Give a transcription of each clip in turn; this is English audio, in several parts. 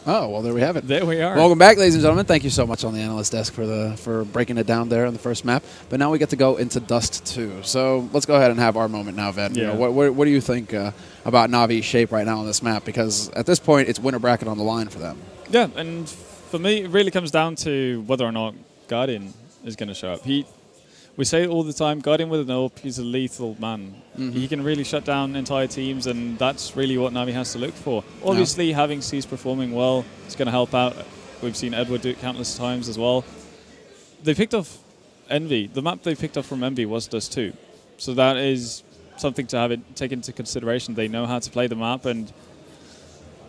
Oh, well, there we have it. There we are. Welcome back, ladies and gentlemen. Thank you so much on the analyst desk for breaking it down there on the first map. But now we get to go into Dust 2. So let's go ahead and have our moment now, Ven. Yeah. You know, what do you think about Navi's shape right now on this map? Because at this point, it's winner bracket on the line for them. Yeah, and for me, it really comes down to whether or not Guardian is going to show up. We say it all the time, Guardian with an AWP, he's a lethal man. He can really shut down entire teams, and that's really what Navi has to look for. Obviously, having C's performing well is going to help out. We've seen Edward do it countless times as well. They picked off Envy. The map they picked up from Envy was dust2. So that is something to take into consideration. They know how to play the map, and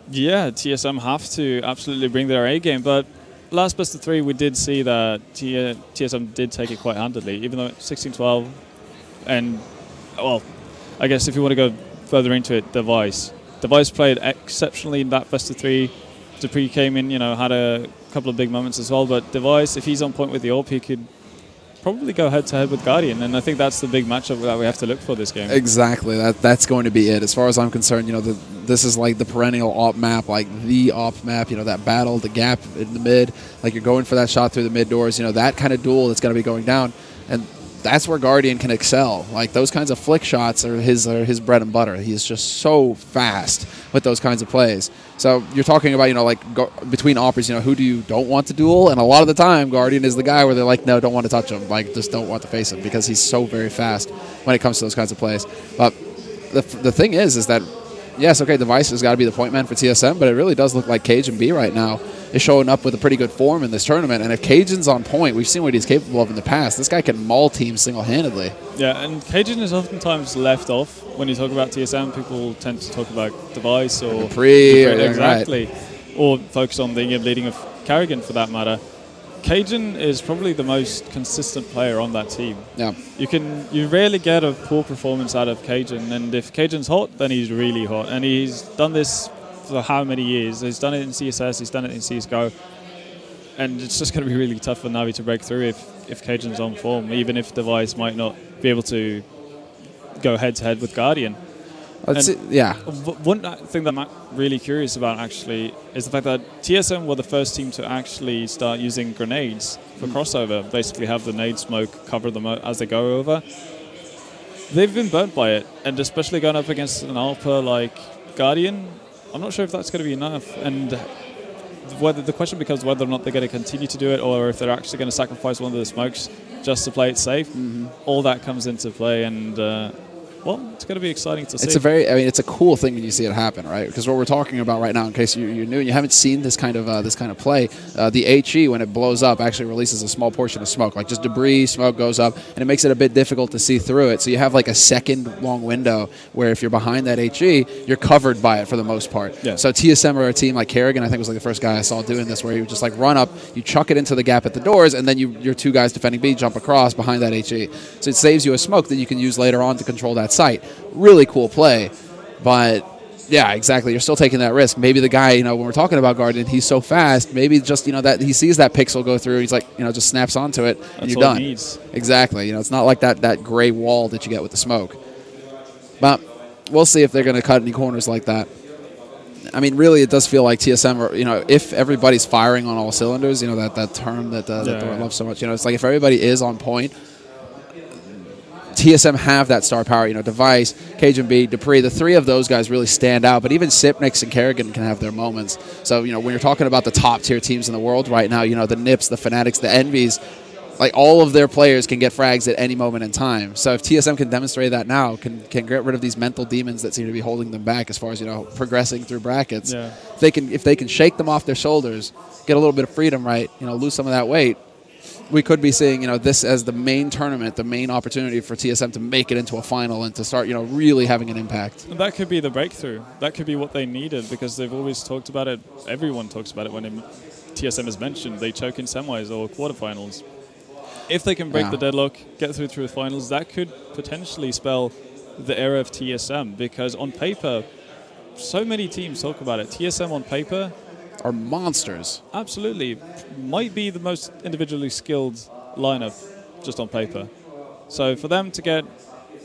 yeah, TSM have to absolutely bring their A game, but last best of 3, we did see that TSM did take it quite handily, even though 16-12. And, well, I guess if you want to go further into it, Device played exceptionally in that best of 3. Dupree came in, had a couple of big moments as well. But Device, if he's on point with the AWP, he could probably go head-to-head with Guardian. And I think that's the big matchup that we have to look for this game. Exactly. That's going to be it. As far as I'm concerned, this is like the perennial AWP map, like the AWP map, that battle, the gap in the mid, like you're going for that shot through the mid doors, that kind of duel that's going to be going down. And that's where Guardian can excel. Like those kinds of flick shots are his bread and butter. He is just so fast with those kinds of plays. So you're talking about, between offers, who do you don't want to duel? And a lot of the time, Guardian is the guy where they're like, no, don't want to touch him. Like, just don't want to face him because he's so very fast when it comes to those kinds of plays. But the thing is that, yes, okay, Device has got to be the point man for TSM, but it really does look like Cajun B right now is showing up with a pretty good form in this tournament. And if Cajun's on point, we've seen what he's capable of in the past. This guy can maul teams single-handedly. Yeah, and Cajun is oftentimes left off. When you talk about TSM, people tend to talk about Device or Dupree. Exactly. Right. Or focus on the leading of Carrigan for that matter. Cajun is probably the most consistent player on that team. Yeah. You rarely get a poor performance out of Cajun, and if Cajun's hot, then he's really hot. And he's done this for how many years? He's done it in CSS, he's done it in CSGO, and it's just going to be really tough for Navi to break through if Cajun's on form, even if Device might not be able to go head-to-head with Guardian. Yeah. One thing that I'm really curious about, actually, is the fact that TSM were the first team to actually start using grenades for crossover, basically have the nade smoke cover them as they go over. They've been burnt by it, and especially going up against an AWPer like Guardian, I'm not sure if that's going to be enough. And the question becomes whether or not they're going to continue to do it, or if they're actually going to sacrifice one of the smokes just to play it safe. All that comes into play, and well, it's going to be exciting to see. It's a cool thing when you see it happen, right? Because what we're talking about right now, in case you're new and you haven't seen this kind of play, the HE, when it blows up, actually releases a small portion of smoke, like just debris, smoke goes up, and it makes it a bit difficult to see through it. So you have like a second long window where if you're behind that HE, you're covered by it for the most part. Yeah. So TSM or a team like Kerrigan, I think was like the first guy I saw doing this, where you would just like run up, you chuck it into the gap at the doors, and then your 2 guys defending B jump across behind that HE. So it saves you a smoke that you can use later on to control that site. Really cool play, but yeah, exactly. You're still taking that risk. Maybe the guy, when we're talking about Guardian, he's so fast. Maybe just that he sees that pixel go through. He's like, just snaps onto it, and you're done. He needs. Exactly. It's not like that gray wall that you get with the smoke. But we'll see if they're going to cut any corners like that. I mean, really, it does feel like TSM. If everybody's firing on all cylinders, that term that Thor loves so much. It's like if everybody is on point. TSM have that star power, Device, Cajun B, Dupree. The 3 of those guys really stand out, but even Sipnix and Kerrigan can have their moments. So, when you're talking about the top-tier teams in the world right now, the Nips, the Fanatics, the Envies, like all of their players can get frags at any moment in time. So if TSM can demonstrate that now, can get rid of these mental demons that seem to be holding them back as far as, progressing through brackets. Yeah. If they can shake them off their shoulders, get a little bit of freedom, right, lose some of that weight, we could be seeing, this as the main tournament, the main opportunity for TSM to make it into a final and to start, really having an impact. And that could be the breakthrough. That could be what they needed, because they've always talked about it. Everyone talks about it when TSM is mentioned. They choke in semis or quarterfinals. If they can break the deadlock, get through the finals, that could potentially spell the era of TSM, because on paper, so many teams talk about it. TSM on paper are monsters. Absolutely. Might be the most individually skilled lineup just on paper. So for them to get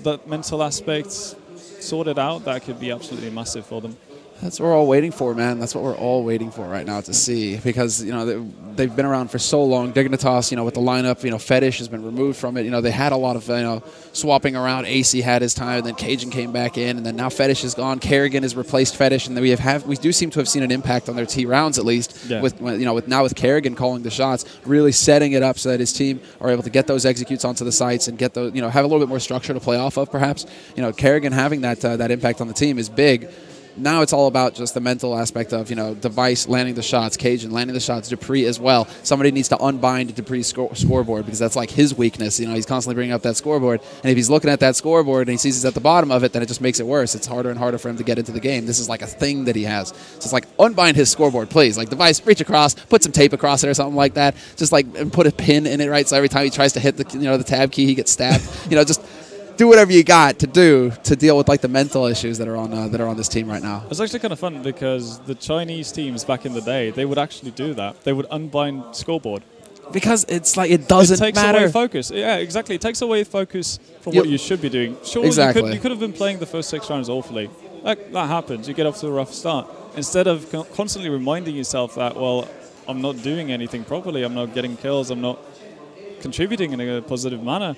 that mental aspect sorted out, that could be absolutely massive for them. That's what we're all waiting for, man. That's what we're all waiting for right now to see, because they've been around for so long. Dignitas, with the lineup, Fetish has been removed from it. They had a lot of swapping around. AC had his time, and then Cajun came back in, and then now Fetish is gone. Kerrigan has replaced Fetish, and then we do seem to have seen an impact on their T rounds at least. Yeah. With Kerrigan calling the shots, really setting it up so that his team are able to get those executes onto the sites and get those have a little bit more structure to play off of. Perhaps Kerrigan having that impact on the team is big. Now it's all about just the mental aspect of, Device landing the shots, Cajun landing the shots, Dupree as well. Somebody needs to unbind Dupree's scoreboard, because that's like his weakness. He's constantly bringing up that scoreboard. And if he's looking at that scoreboard and he sees he's at the bottom of it, then it just makes it worse. It's harder and harder for him to get into the game. This is like a thing that he has. So it's like, unbind his scoreboard, please. Like, Device, reach across, put some tape across it or something like that. Just and put a pin in it, right? So every time he tries to hit the tab key, he gets stabbed. Just do whatever you got to do to deal with the mental issues that are on this team right now. It's actually kind of fun, because the Chinese teams back in the day, they would actually do that. They would unbind scoreboard. Because it's it doesn't matter. It takes away focus. Yeah, exactly. It takes away focus from what you should be doing. Sure, exactly. You could have been playing the first 6 rounds awfully. That happens. You get off to a rough start. Instead of constantly reminding yourself that, well, I'm not doing anything properly, I'm not getting kills, I'm not contributing in a positive manner,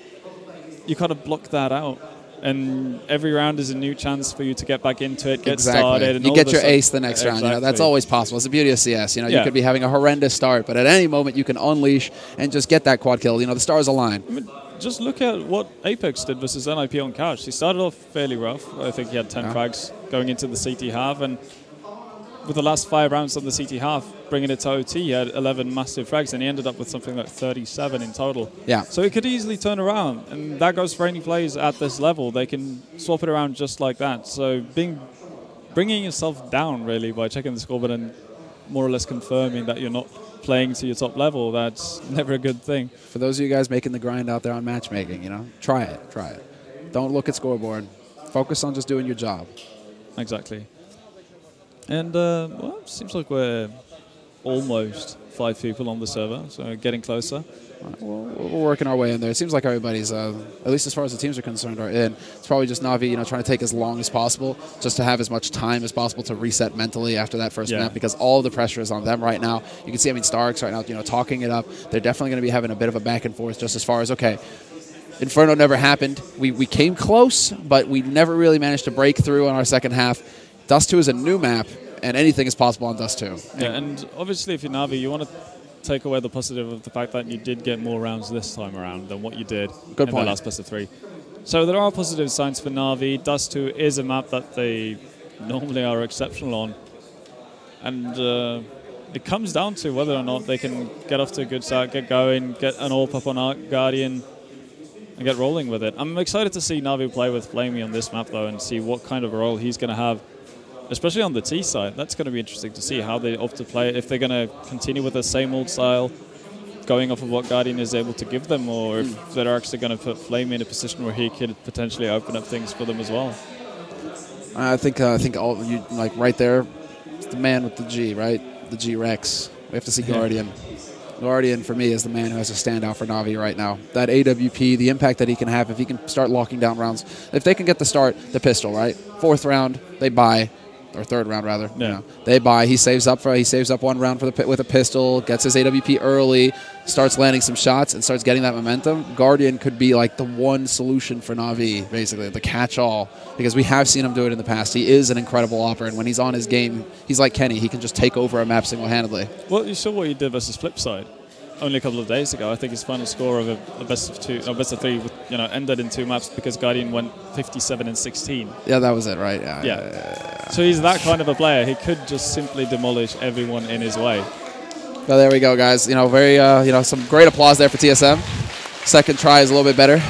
you kind of block that out, and every round is a new chance for you to get back into it, get started. And you get your ace the next round. That's always possible. It's the beauty of CS. You could be having a horrendous start, but at any moment you can unleash and just get that quad kill. The stars align. I mean, just look at what Apex did versus NIP on Couch. He started off fairly rough. I think he had 10 frags going into the CT half, and with the last 5 rounds on the CT half, bringing it to OT, he had 11 massive frags, and he ended up with something like 37 in total. Yeah. So it could easily turn around, and that goes for any players at this level. They can swap it around just like that. So bringing yourself down, really, by checking the scoreboard and more or less confirming that you're not playing to your top level, that's never a good thing. For those of you guys making the grind out there on matchmaking, try it. Don't look at scoreboard. Focus on just doing your job. Exactly. And, well, it seems like we're almost 5 people on the server, so getting closer. We're working our way in there. It seems like everybody's, at least as far as the teams are concerned, are in. It's probably just Na'Vi, trying to take as long as possible, just to have as much time as possible to reset mentally after that first map, because all the pressure is on them right now. You can see, Starks right now, talking it up. They're definitely going to be having a bit of a back and forth, just as far as, okay, Inferno never happened. We came close, but we never really managed to break through on our second half. Dust2 is a new map, and anything is possible on Dust2. Yeah, and obviously if you're Na'Vi, you want to take away the positive of the fact that you did get more rounds this time around than what you did in the last best of 3. So there are positive signs for Na'Vi. Dust2 is a map that they normally are exceptional on. And it comes down to whether or not they can get off to a good start, get going, get an AWP up on Guardian, and get rolling with it. I'm excited to see Na'Vi play with Flamey on this map, though, and see what kind of a role he's going to have, especially on the T side. That's going to be interesting to see how they opt to play it, if they're going to continue with the same old style, going off of what Guardian is able to give them, or if they're actually going to put Flamey in a position where he could potentially open up things for them as well. I think all you right there, it's the man with the G, right? The G Rex. We have to see Guardian. Guardian, for me, is the man who has a standout for Na'Vi right now. That AWP, the impact that he can have if he can start locking down rounds. If they can get the start, the pistol, right? 4th round, they buy. Or 3rd round, rather. Yeah. They buy. He saves up 1 round with a pistol, gets his AWP early, starts landing some shots, and starts getting that momentum. Guardian could be like the one solution for Na'Vi, basically, the catch-all, because we have seen him do it in the past. He is an incredible operator, and when he's on his game, he's like Kenny. He can just take over a map single-handedly. Well, you saw what he did versus Flipside only a couple of days ago. I think his final score of a best of 3, ended in 2 maps because Guardian went 57 and 16. Yeah, that was it, right? Yeah. So he's that kind of a player. He could just simply demolish everyone in his way. Well, there we go, guys. Some great applause there for TSM. Second try is a little bit better.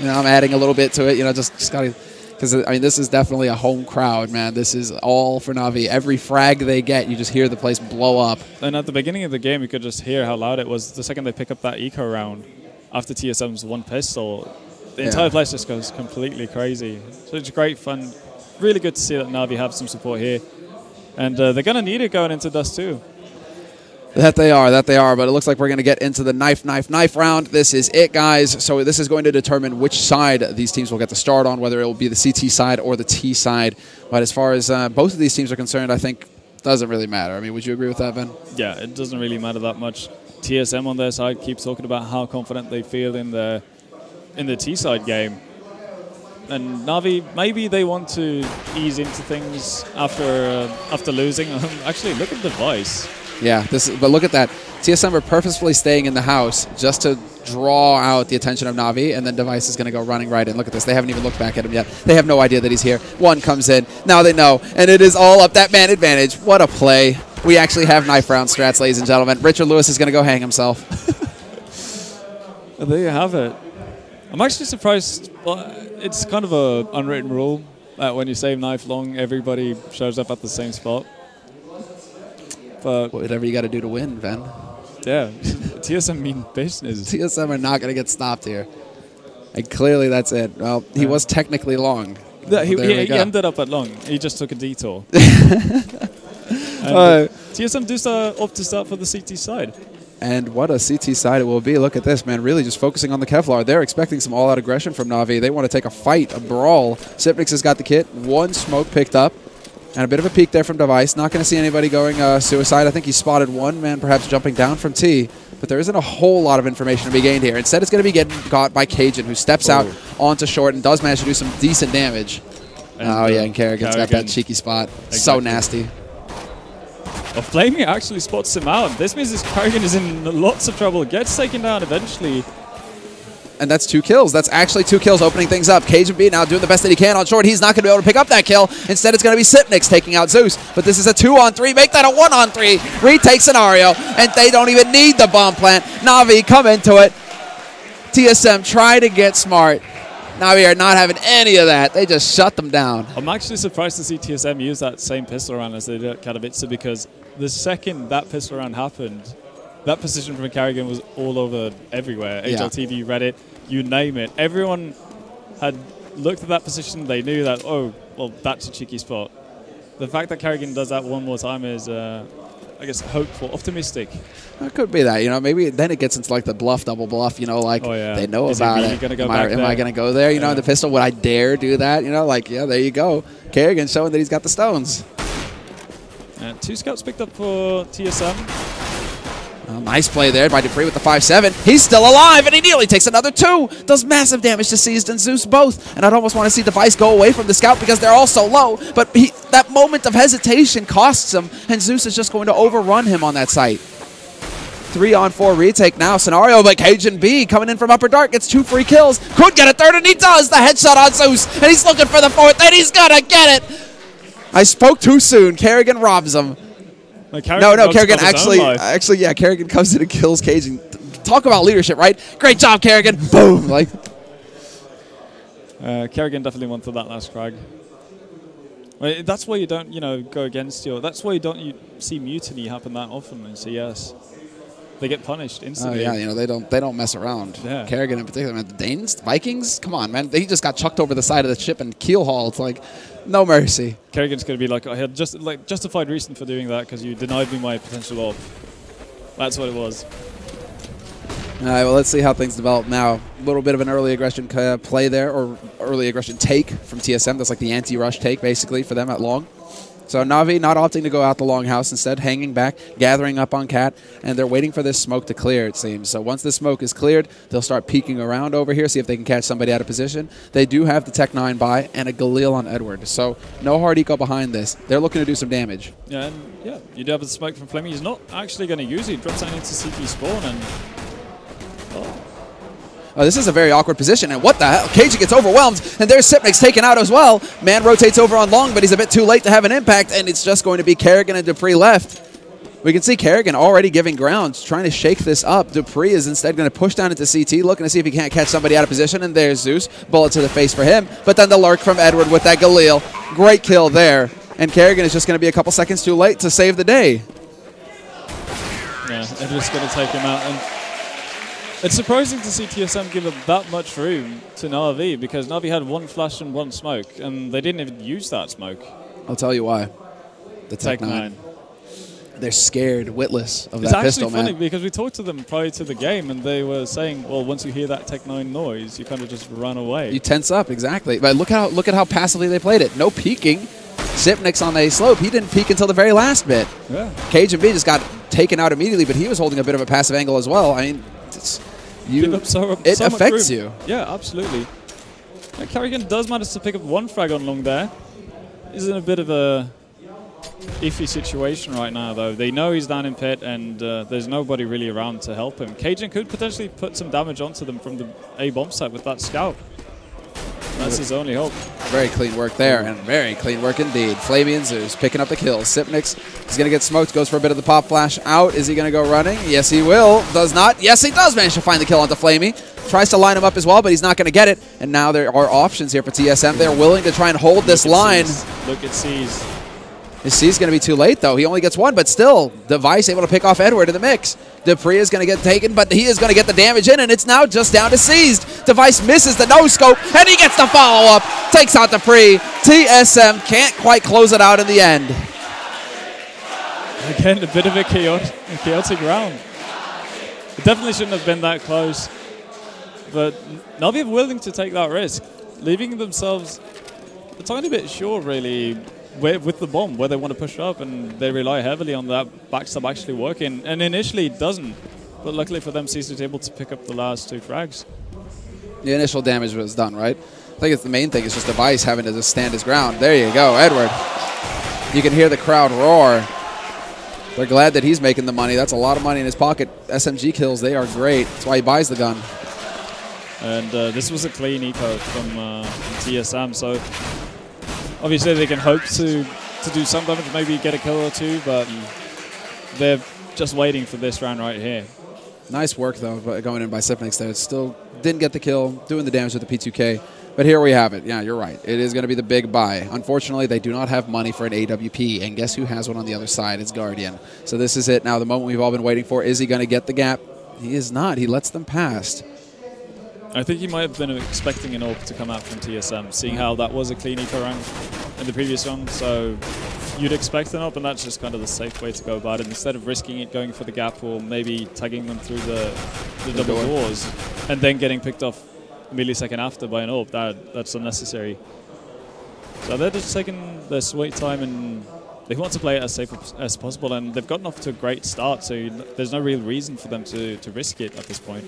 I'm adding a little bit to it. Just got to. Because, this is definitely a home crowd, man. This is all for Na'Vi. Every frag they get, you just hear the place blow up. And at the beginning of the game, you could just hear how loud it was. The second they pick up that eco round after TSM's 1 pistol, the entire place just goes completely crazy. So it's great fun. Really good to see that Na'Vi have some support here. And they're going to need it going into Dust 2. That they are, but it looks like we're going to get into the knife round. This is it, guys. So this is going to determine which side these teams will get the start on, whether it will be the CT side or the T side. But as far as both of these teams are concerned, I think it doesn't really matter. I mean, would you agree with that, Ben? Yeah, it doesn't really matter that much. TSM on their side keeps talking about how confident they feel in the T side game. And Na'Vi, maybe they want to ease into things after losing. Actually, look at the Device. Yeah, but look at that. TSM are purposefully staying in the house just to draw out the attention of Na'Vi, and then Device is going to go running right in. Look at this. They haven't even looked back at him yet. They have no idea that he's here. One comes in. Now they know, and it is all up that man advantage. What a play. We actually have knife round strats, ladies and gentlemen. Richard Lewis is going to go hang himself. And there you have it. I'm actually surprised. Well, it's kind of an unwritten rule that when you save knife long, everybody shows up at the same spot. But whatever you got to do to win, Ben. Yeah, TSM mean business. TSM are not going to get stopped here. And clearly that's it. Well, he was technically long. Yeah, he ended up at long. He just took a detour. TSM do opt to start for the CT side. And what a CT side it will be. Look at this, man. Really just focusing on the Kevlar. They're expecting some all-out aggression from Na'Vi. They want to take a fight, a brawl. Sipnix has got the kit. One smoke picked up. And a bit of a peek there from Device. Not going to see anybody going suicide. I think he spotted one man perhaps jumping down from T. But there isn't a whole lot of information to be gained here. Instead, it's going to be got by Cajun, who steps out onto short and does manage to do some decent damage. And Kerrigan's got that cheeky spot. Exactly. So nasty. Well, Flaming actually spots him out. This means this Kerrigan is in lots of trouble. Gets taken down eventually. And that's 2 kills. That's actually 2 kills opening things up. Cajun B now doing the best that he can on short. He's not going to be able to pick up that kill. Instead, it's going to be Sipnix taking out Zeus. But this is a 2-on-3. Make that a 1-on-3. Retake scenario. And they don't even need the bomb plant. Na'Vi come into it. TSM try to get smart. Na'Vi are not having any of that. They just shut them down. I'm actually surprised to see TSM use that same pistol round as they did at Katowice, because the second that pistol round happened, that position from Kerrigan was all over everywhere. HLTV, Reddit, you name it. Everyone had looked at that position. They knew that, oh, well, that's a cheeky spot. The fact that Kerrigan does that one more time is, I guess, hopeful, optimistic. It could be that, you know, maybe then it gets into like the bluff, double bluff, you know, like they know about really it. Am I going to go there? You know, in the pistol, would I dare do that? You know, like, yeah, there you go. Kerrigan showing that he's got the stones. And 2 scouts picked up for TSM. Nice play there by dupre with the 5-7. He's still alive, and he nearly takes another 2. Does massive damage to Seized and Zeus both. And I'd almost want to see Device go away from the scout because they're all so low. But that moment of hesitation costs him, and Zeus is just going to overrun him on that site. 3-on-4 retake now. Scenario, but Cajun B coming in from Upper Dark gets 2 free kills. Could get a 3rd, and he does. The headshot on Zeus, and he's looking for the 4th, and he's going to get it. I spoke too soon. Kerrigan robs him. Kerrigan actually, yeah, Kerrigan comes in and kills Cajun. Talk about leadership, right? Great job, Kerrigan. Boom. Like, Kerrigan definitely wanted that last frag. Well, that's why you don't, go against your. That's why you don't see mutiny happen that often in CS. They get punished instantly. Oh yeah, they don't mess around. Yeah. Kerrigan in particular, man. The Danes, Vikings, come on, man. They just got chucked over the side of the ship and keel hauled. It's like, no mercy. Kerrigan's going to be like, I had justified reason for doing that because you denied me my potential op. That's what it was. All right, well, let's see how things develop now. A little bit of an early aggression play there, or early aggression take from TSM. That's like the anti-rush take, basically, for them at long. So Na'Vi not opting to go out the longhouse, instead hanging back, gathering up on Cat, and they're waiting for this smoke to clear, it seems. So once this smoke is cleared, they'll start peeking around over here, see if they can catch somebody out of position. They do have the Tech 9 buy and a Galil on Edward, so no hard eco behind this. They're looking to do some damage. Yeah, and yeah, you do have the smoke from Fleming. He's not actually going to use it. He drops down into CP spawn and... Oh, this is a very awkward position, and what the hell? Cajun gets overwhelmed, and there's Sipnix taken out as well. Man rotates over on long, but he's a bit too late to have an impact, and it's just going to be Kerrigan and Dupree left. We can see Kerrigan already giving ground, trying to shake this up. Dupree is instead going to push down into CT, looking to see if he can't catch somebody out of position, and there's Zeus. Bullet to the face for him, but then the lurk from Edward with that Galil. Great kill there, and Kerrigan is just going to be a couple seconds too late to save the day. Yeah, Edward's going to take him out, and it's surprising to see TSM give up that much room to Na'Vi, because Na'Vi had 1 flash and 1 smoke, and they didn't even use that smoke. I'll tell you why. The Tech 9. They're scared witless of It's that pistol, actually funny man. because we talked to them prior to the game, and they were saying, well, once you hear that Tech 9 noise, you kind of just run away. You tense up, exactly. But look at how passively they played it. No peeking. Sipnick's on a slope. He didn't peek until the very last bit. Yeah. Cajun B just got taken out immediately, but he was holding a bit of a passive angle as well. I mean, it affects you. Yeah, absolutely. And Carrigan does manage to pick up one frag on long there. He's in a bit of a iffy situation right now, though. They know he's down in pit, and there's nobody really around to help him. Cajun could potentially put some damage onto them from the A bomb site with that scout. That's his only hope. Very clean work there, and very clean work indeed. Flamey and Zeus picking up the kills. Sipnix is going to get smoked, goes for a bit of the pop flash out. Is he going to go running? Yes, he will. Does not. Yes, he does manage to find the kill onto Flamey. Tries to line him up as well, but he's not going to get it. And now there are options here for TSM. They're willing to try and hold this line. Look at C's. His C's going to be too late, though. He only gets one, but still, Device able to pick off Edward in the mix. Dupree is going to get taken, but he is going to get the damage in, and it's now just down to Seized. Device misses the no-scope, and he gets the follow-up. Takes out Dupree. TSM can't quite close it out in the end. Again, a bit of a chaotic round. It definitely shouldn't have been that close. But Navi are willing to take that risk, leaving themselves a tiny bit short, really, with the bomb, where they want to push up, and they rely heavily on that backstab actually working. And initially it doesn't, but luckily for them, Caesar was able to pick up the last two frags. The initial damage was done, right? I think it's the main thing is just Device having to just stand his ground. There you go, Edward. You can hear the crowd roar. They're glad that he's making the money. That's a lot of money in his pocket. SMG kills, they are great. That's why he buys the gun. And this was a clean eco from TSM, so obviously they can hope to do some damage, maybe get a kill or two, but they're just waiting for this round right here. Nice work, though, going in by Sipnix there. Still didn't get the kill, doing the damage with the P2K. But here we have it. Yeah, you're right. It is going to be the big buy. Unfortunately, they do not have money for an AWP, and guess who has one on the other side? It's Guardian. So this is it now, the moment we've all been waiting for. Is he going to get the gap? He is not. He lets them pass. I think he might have been expecting an AWP to come out from TSM, seeing how that was a clean eco round in the previous round. So you'd expect an AWP, and that's just kind of the safe way to go about it. Instead of risking it going for the gap or maybe tagging them through the double doors and then getting picked off a millisecond after by an AWP, that's unnecessary. So they're just taking their sweet time, and they want to play it as safe as possible, and they've gotten off to a great start, so there's no real reason for them to risk it at this point.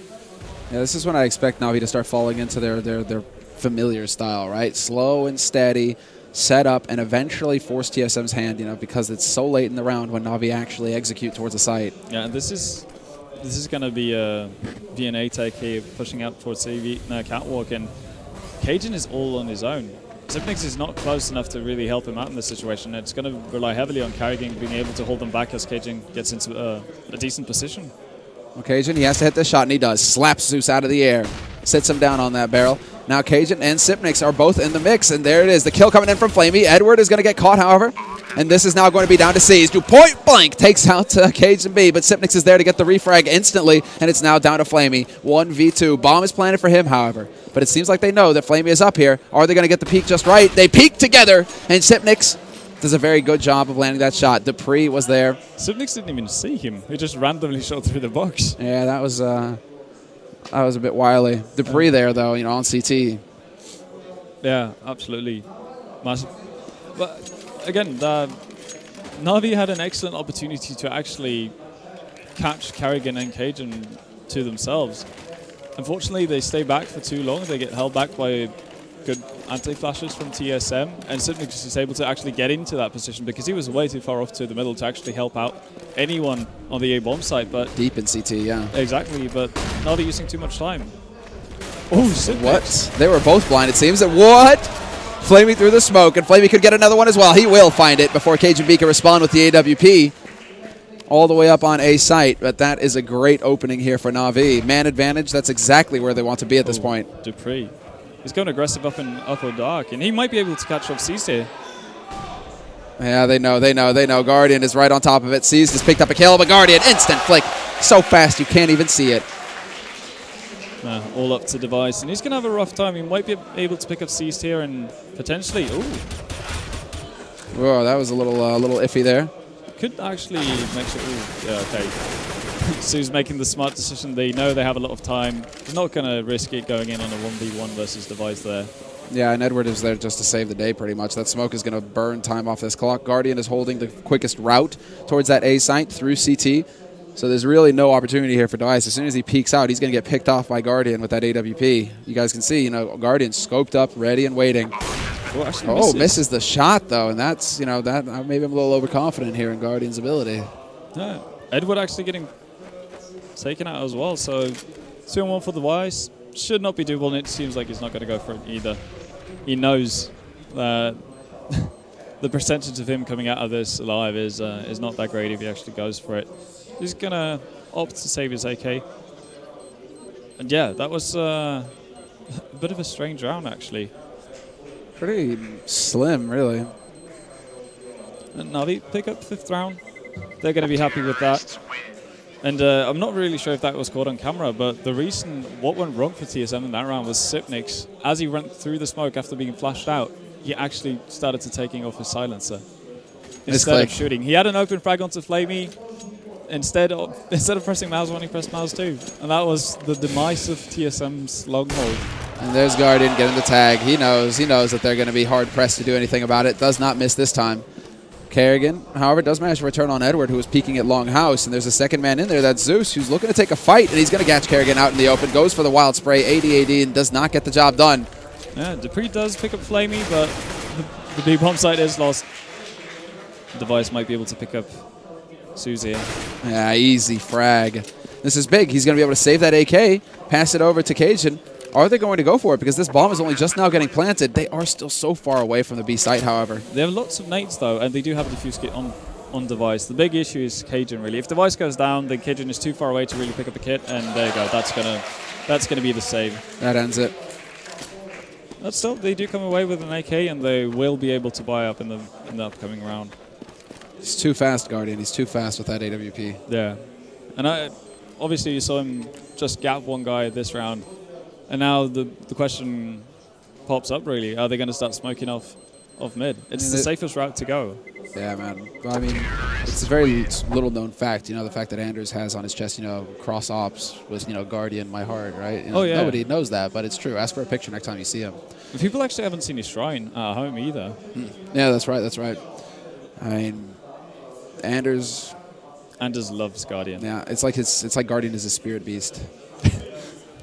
Yeah, this is when I expect Navi to start falling into their familiar style, right? Slow and steady, set up, and eventually force TSM's hand, because it's so late in the round when Navi actually execute towards the site. Yeah, and this is going to be a VNA take here, pushing out towards CV catwalk, and Cajun is all on his own. Sipnix is not close enough to really help him out in this situation. It's going to rely heavily on Carrigan being able to hold them back as Cajun gets into a decent position. Cajun, he has to hit this shot, and he does. Slaps Zeus out of the air. Sits him down on that barrel. Now Cajun and Sipnix are both in the mix, and there it is. The kill coming in from Flamey. Edward is going to get caught, however, and this is now going to be down to C's. Do point blank takes out Cajun B, but Sipnix is there to get the refrag instantly, and it's now down to Flamey. 1v2. Bomb is planted for him, however, but it seems like they know that Flamey is up here. Are they going to get the peek just right? They peek together, and Sipnix does a very good job of landing that shot. Dupree was there. Sipnix didn't even see him. He just randomly shot through the box. Yeah, that was a bit wily. Dupree there, though, on CT. Yeah, absolutely. Massive. But again, Navi had an excellent opportunity to actually catch Carrigan and Cajun to themselves. Unfortunately, they stay back for too long. They get held back by good anti-flashes from TSM, and Sipnix is able to actually get into that position because he was way too far off to the middle to actually help out anyone on the A-bomb site. But deep in CT, yeah. Exactly, but now they're using too much time. Oh, Sipnix. What? They were both blind, it seems. What? Flamey through the smoke, and Flamey could get another one as well. He will find it before Cajun B can respond with the AWP. All the way up on A site, but that is a great opening here for Navi. Man advantage, that's exactly where they want to be at this point. Dupree. He's going aggressive up in upper dark, and he might be able to catch off Seized here. Yeah, they know. Guardian is right on top of it. Seized has picked up a kill, but Guardian, instant flick. So fast, you can't even see it. All up to Device, and he's going to have a rough time. He might be able to pick up Seized here, and potentially, ooh. Whoa, that was a little iffy there. could actually make sure. Yeah, okay. Su's making the smart decision. They know they have a lot of time. They're not going to risk it going in on a 1v1 versus Device there. Yeah, and Edward is there just to save the day pretty much. That smoke is going to burn time off this clock. Guardian is holding the quickest route towards that A site through CT. So there's really no opportunity here for Device. As soon as he peeks out, he's going to get picked off by Guardian with that AWP. You guys can see, Guardian scoped up, ready and waiting. Oh, misses the shot though, and that's, that maybe I'm a little overconfident here in Guardian's ability. Yeah, Edward actually getting taken out as well. So 2-on-1 for Device. Should not be doable, and it seems like he's not going to go for it either. He knows that the percentage of him coming out of this alive is not that great if he actually goes for it. He's going to opt to save his AK. And yeah, that was a bit of a strange round, actually. Pretty slim, really. And Navi pick up 5th round. They're going to be happy with that. And I'm not really sure if that was caught on camera, but the reason what went wrong for TSM in that round was Sipnix, as he went through the smoke after being flashed out, he actually started to taking off his silencer instead of shooting. He had an open frag onto Flamey. Instead of pressing mouse 1, he pressed mouse 2. And that was the demise of TSM's long hold. And there's Guardian getting the tag. He knows that they're going to be hard-pressed to do anything about it. Does not miss this time. Kerrigan, however, does manage to return on Edward, who was peeking at Longhouse, and there's a second man in there. That's Zeus, who's looking to take a fight, and he's going to catch Kerrigan out in the open. Goes for the wild spray, AD, and does not get the job done. Yeah, Dupree does pick up Flamey, but the B bomb site is lost. Device might be able to pick up Susie. Yeah, easy frag. This is big. He's going to be able to save that AK, pass it over to Cajun. Are they going to go for it? Because this bomb is only just now getting planted. They are still so far away from the B site, however. They have lots of nades, though, and they do have a defuse kit on Device. The big issue is Cajun, really. If Device goes down, then Cajun is too far away to really pick up a kit, and there you go. That's gonna be the save. That ends it. But still, they do come away with an AK, and they will be able to buy up in the upcoming round. He's too fast, Guardian. He's too fast with that AWP. Yeah. And obviously you saw him just gap one guy this round. And now the question pops up, really. Are they going to start smoking off mid? It's the safest route to go. Yeah, man. I mean, it's a very little-known fact. The fact that Anders has on his chest, cross ops with, Guardian, my heart, right? Oh, yeah. Nobody knows that, but it's true. Ask for a picture next time you see him. But people actually haven't seen his shrine at home either. Yeah, that's right. That's right. I mean, Anders loves Guardian. Yeah, it's like Guardian is a spirit beast.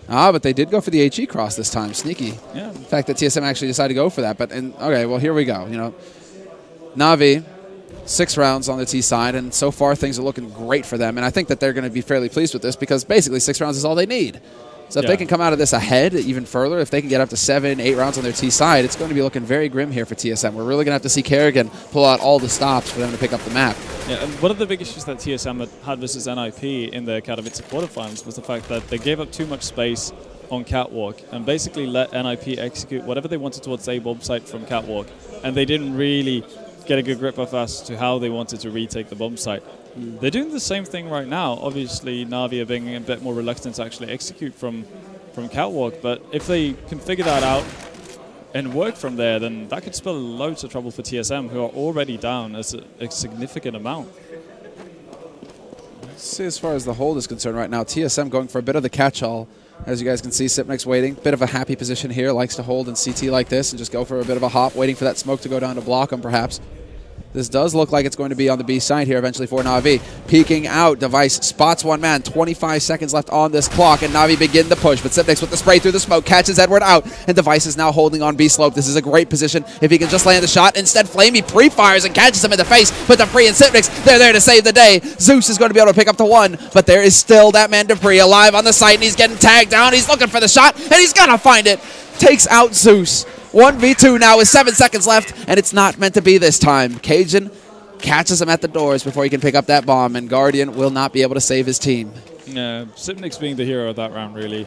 But they did go for the HE cross this time. Sneaky. Yeah. The fact that TSM actually decided to go for that. Okay, well, here we go. Na'Vi, 6 rounds on the T side, and so far things are looking great for them. And I think that they're going to be fairly pleased with this because basically 6 rounds is all they need. So if they can come out of this ahead even further, if they can get up to 7, 8 rounds on their T side, it's going to be looking very grim here for TSM. We're really going to have to see Kerrigan pull out all the stops for them to pick up the map. Yeah, and one of the big issues that TSM had versus NIP in the Katowice quarterfinals was the fact that they gave up too much space on Catwalk and basically let NIP execute whatever they wanted towards a bomb site from Catwalk. And they didn't really get a good grip of as to how they wanted to retake the bomb site. They're doing the same thing right now. Obviously, Na'Vi are being a bit more reluctant to actually execute from Catwalk, but if they can figure that out and work from there, then that could spell loads of trouble for TSM, who are already down a significant amount. Let's see, as far as the hold is concerned right now, TSM going for a bit of the catch-all. As you guys can see, Sipnix waiting. Bit of a happy position here. Likes to hold in CT like this and just go for a bit of a hop, waiting for that smoke to go down to block him, perhaps. This does look like it's going to be on the B side here eventually for Na'Vi. Peeking out, Device spots one man. 25 seconds left on this clock, and Na'Vi begin the push. But Sipnix with the spray through the smoke catches Edward out, and Device is now holding on B slope. This is a great position if he can just land the shot. Instead, Flamey pre-fires and catches him in the face. But Dupree and Sipnix, they're there to save the day. Zeus is going to be able to pick up the 1, but there is still that man Dupree alive on the site, and he's getting tagged down. He's looking for the shot, and he's going to find it. Takes out Zeus. 1v2 now with 7 seconds left, and it's not meant to be this time. Cajun catches him at the doors before he can pick up that bomb, and Guardian will not be able to save his team. Yeah, Sipnix being the hero of that round, really.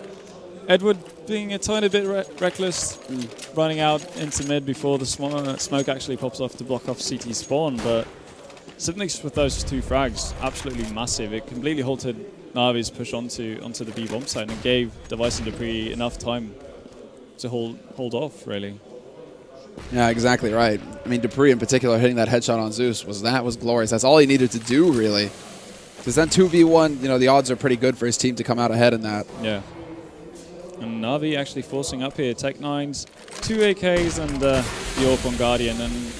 Edward being a tiny bit reckless, running out into mid before the smoke actually pops off to block off CT spawn, but Sipnix with those 2 frags, absolutely massive. It completely halted Na'Vi's push onto the B bomb site and gave Device and Dupree enough time to hold off, really. Yeah, exactly right. I mean, Dupree in particular hitting that headshot on Zeus was glorious. That's all he needed to do, really. Because then 2v1, you know, the odds are pretty good for his team to come out ahead in that. Yeah. And Na'Vi actually forcing up here. Tech-9s, 2 AKs, and the AWP on Guardian. And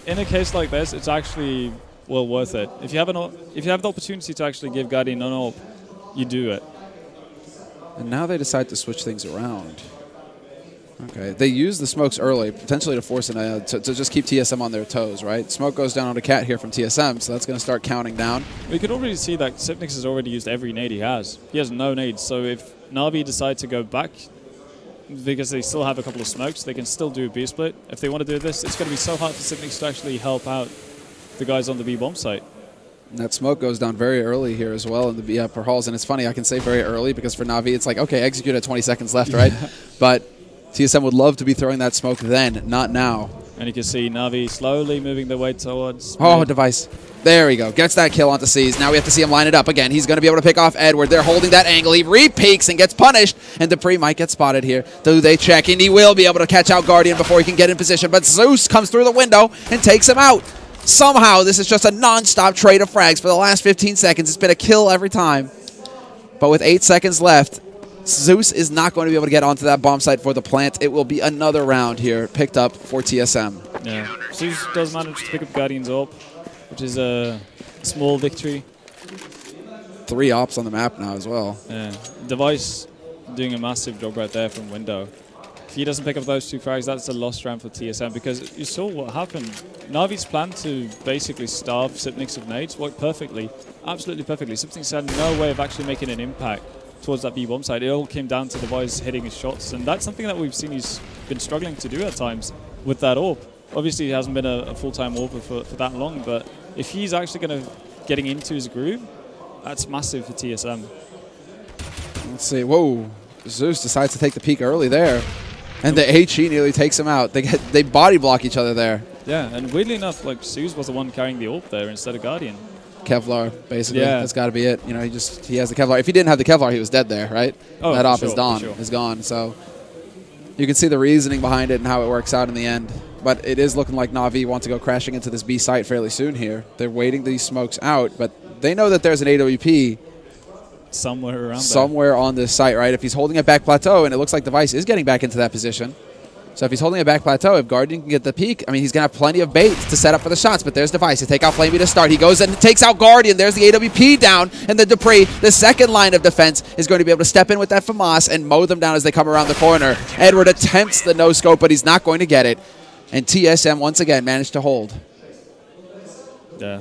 in a case like this, it's actually well worth it. If you have the opportunity to actually give Guardian an AWP, you do it. And now they decide to switch things around. Okay, they use the smokes early, potentially to force to just keep TSM on their toes, right? Smoke goes down on a cat here from TSM, so that's going to start counting down. We can already see that Sipnix has already used every nade he has. He has no nades, so if Na'Vi decide to go back, because they still have a couple of smokes, they can still do a B split. If they want to do this, it's going to be so hard for Sipnix to actually help out the guys on the B bomb site. And that smoke goes down very early here as well in the B upper halls, and it's funny, I can say very early because for Na'Vi, it's like, okay, execute at 20 seconds left, right? But TSM would love to be throwing that smoke then, not now. And you can see Na'Vi slowly moving their way towards... Oh, device. There we go. Gets that kill onto C's. Now we have to see him line it up again. He's going to be able to pick off Edward. They're holding that angle. He re-peeks and gets punished. And Dupree might get spotted here. Do they check? And he will be able to catch out Guardian before he can get in position. But Zeus comes through the window and takes him out. Somehow, this is just a non-stop trade of frags for the last 15 seconds. It's been a kill every time. But with 8 seconds left, Zeus is not going to be able to get onto that bomb site for the plant. It will be another round here picked up for TSM. Yeah, Zeus does manage to pick up Guardian's AWP, which is a small victory. 3 ops on the map now as well. Yeah, Device doing a massive job right there from window. If he doesn't pick up those 2 frags, that's a lost round for TSM because you saw what happened. Na'Vi's plan to basically starve Sipnix of nades worked perfectly, absolutely perfectly. Sipnix had no way of actually making an impact towards that B bomb side. It all came down to Device hitting his shots, and that's something that we've seen he's been struggling to do at times with that AWP. Obviously, he hasn't been a full-time AWPer for that long, but if he's actually going to getting into his groove, that's massive for TSM. Let's see. Whoa. Zeus decides to take the peek early there. And the HE nearly takes him out. They body block each other there. Yeah, and weirdly enough, like Zeus was the one carrying the AWP there instead of Guardian. Kevlar, basically. Yeah. That's got to be it. You know, he has the Kevlar. If he didn't have the Kevlar, he was dead there, right? Oh, that op sure, is gone. So you can see the reasoning behind it and how it works out in the end. But it is looking like Na'Vi want to go crashing into this B site fairly soon here. They're waiting these smokes out, but they know that there's an AWP somewhere on this site, right? If he's holding it back plateau, and it looks like Device is getting back into that position. So if he's holding it back plateau, if Guardian can get the peak, I mean, he's going to have plenty of bait to set up for the shots. But there's Device to take out Flamey to start. He goes and takes out Guardian. There's the AWP down. And the Dupree, the second line of defense, is going to be able to step in with that FAMAS and mow them down as they come around the corner. Edward attempts the no-scope, but he's not going to get it. And TSM, once again, managed to hold. Yeah.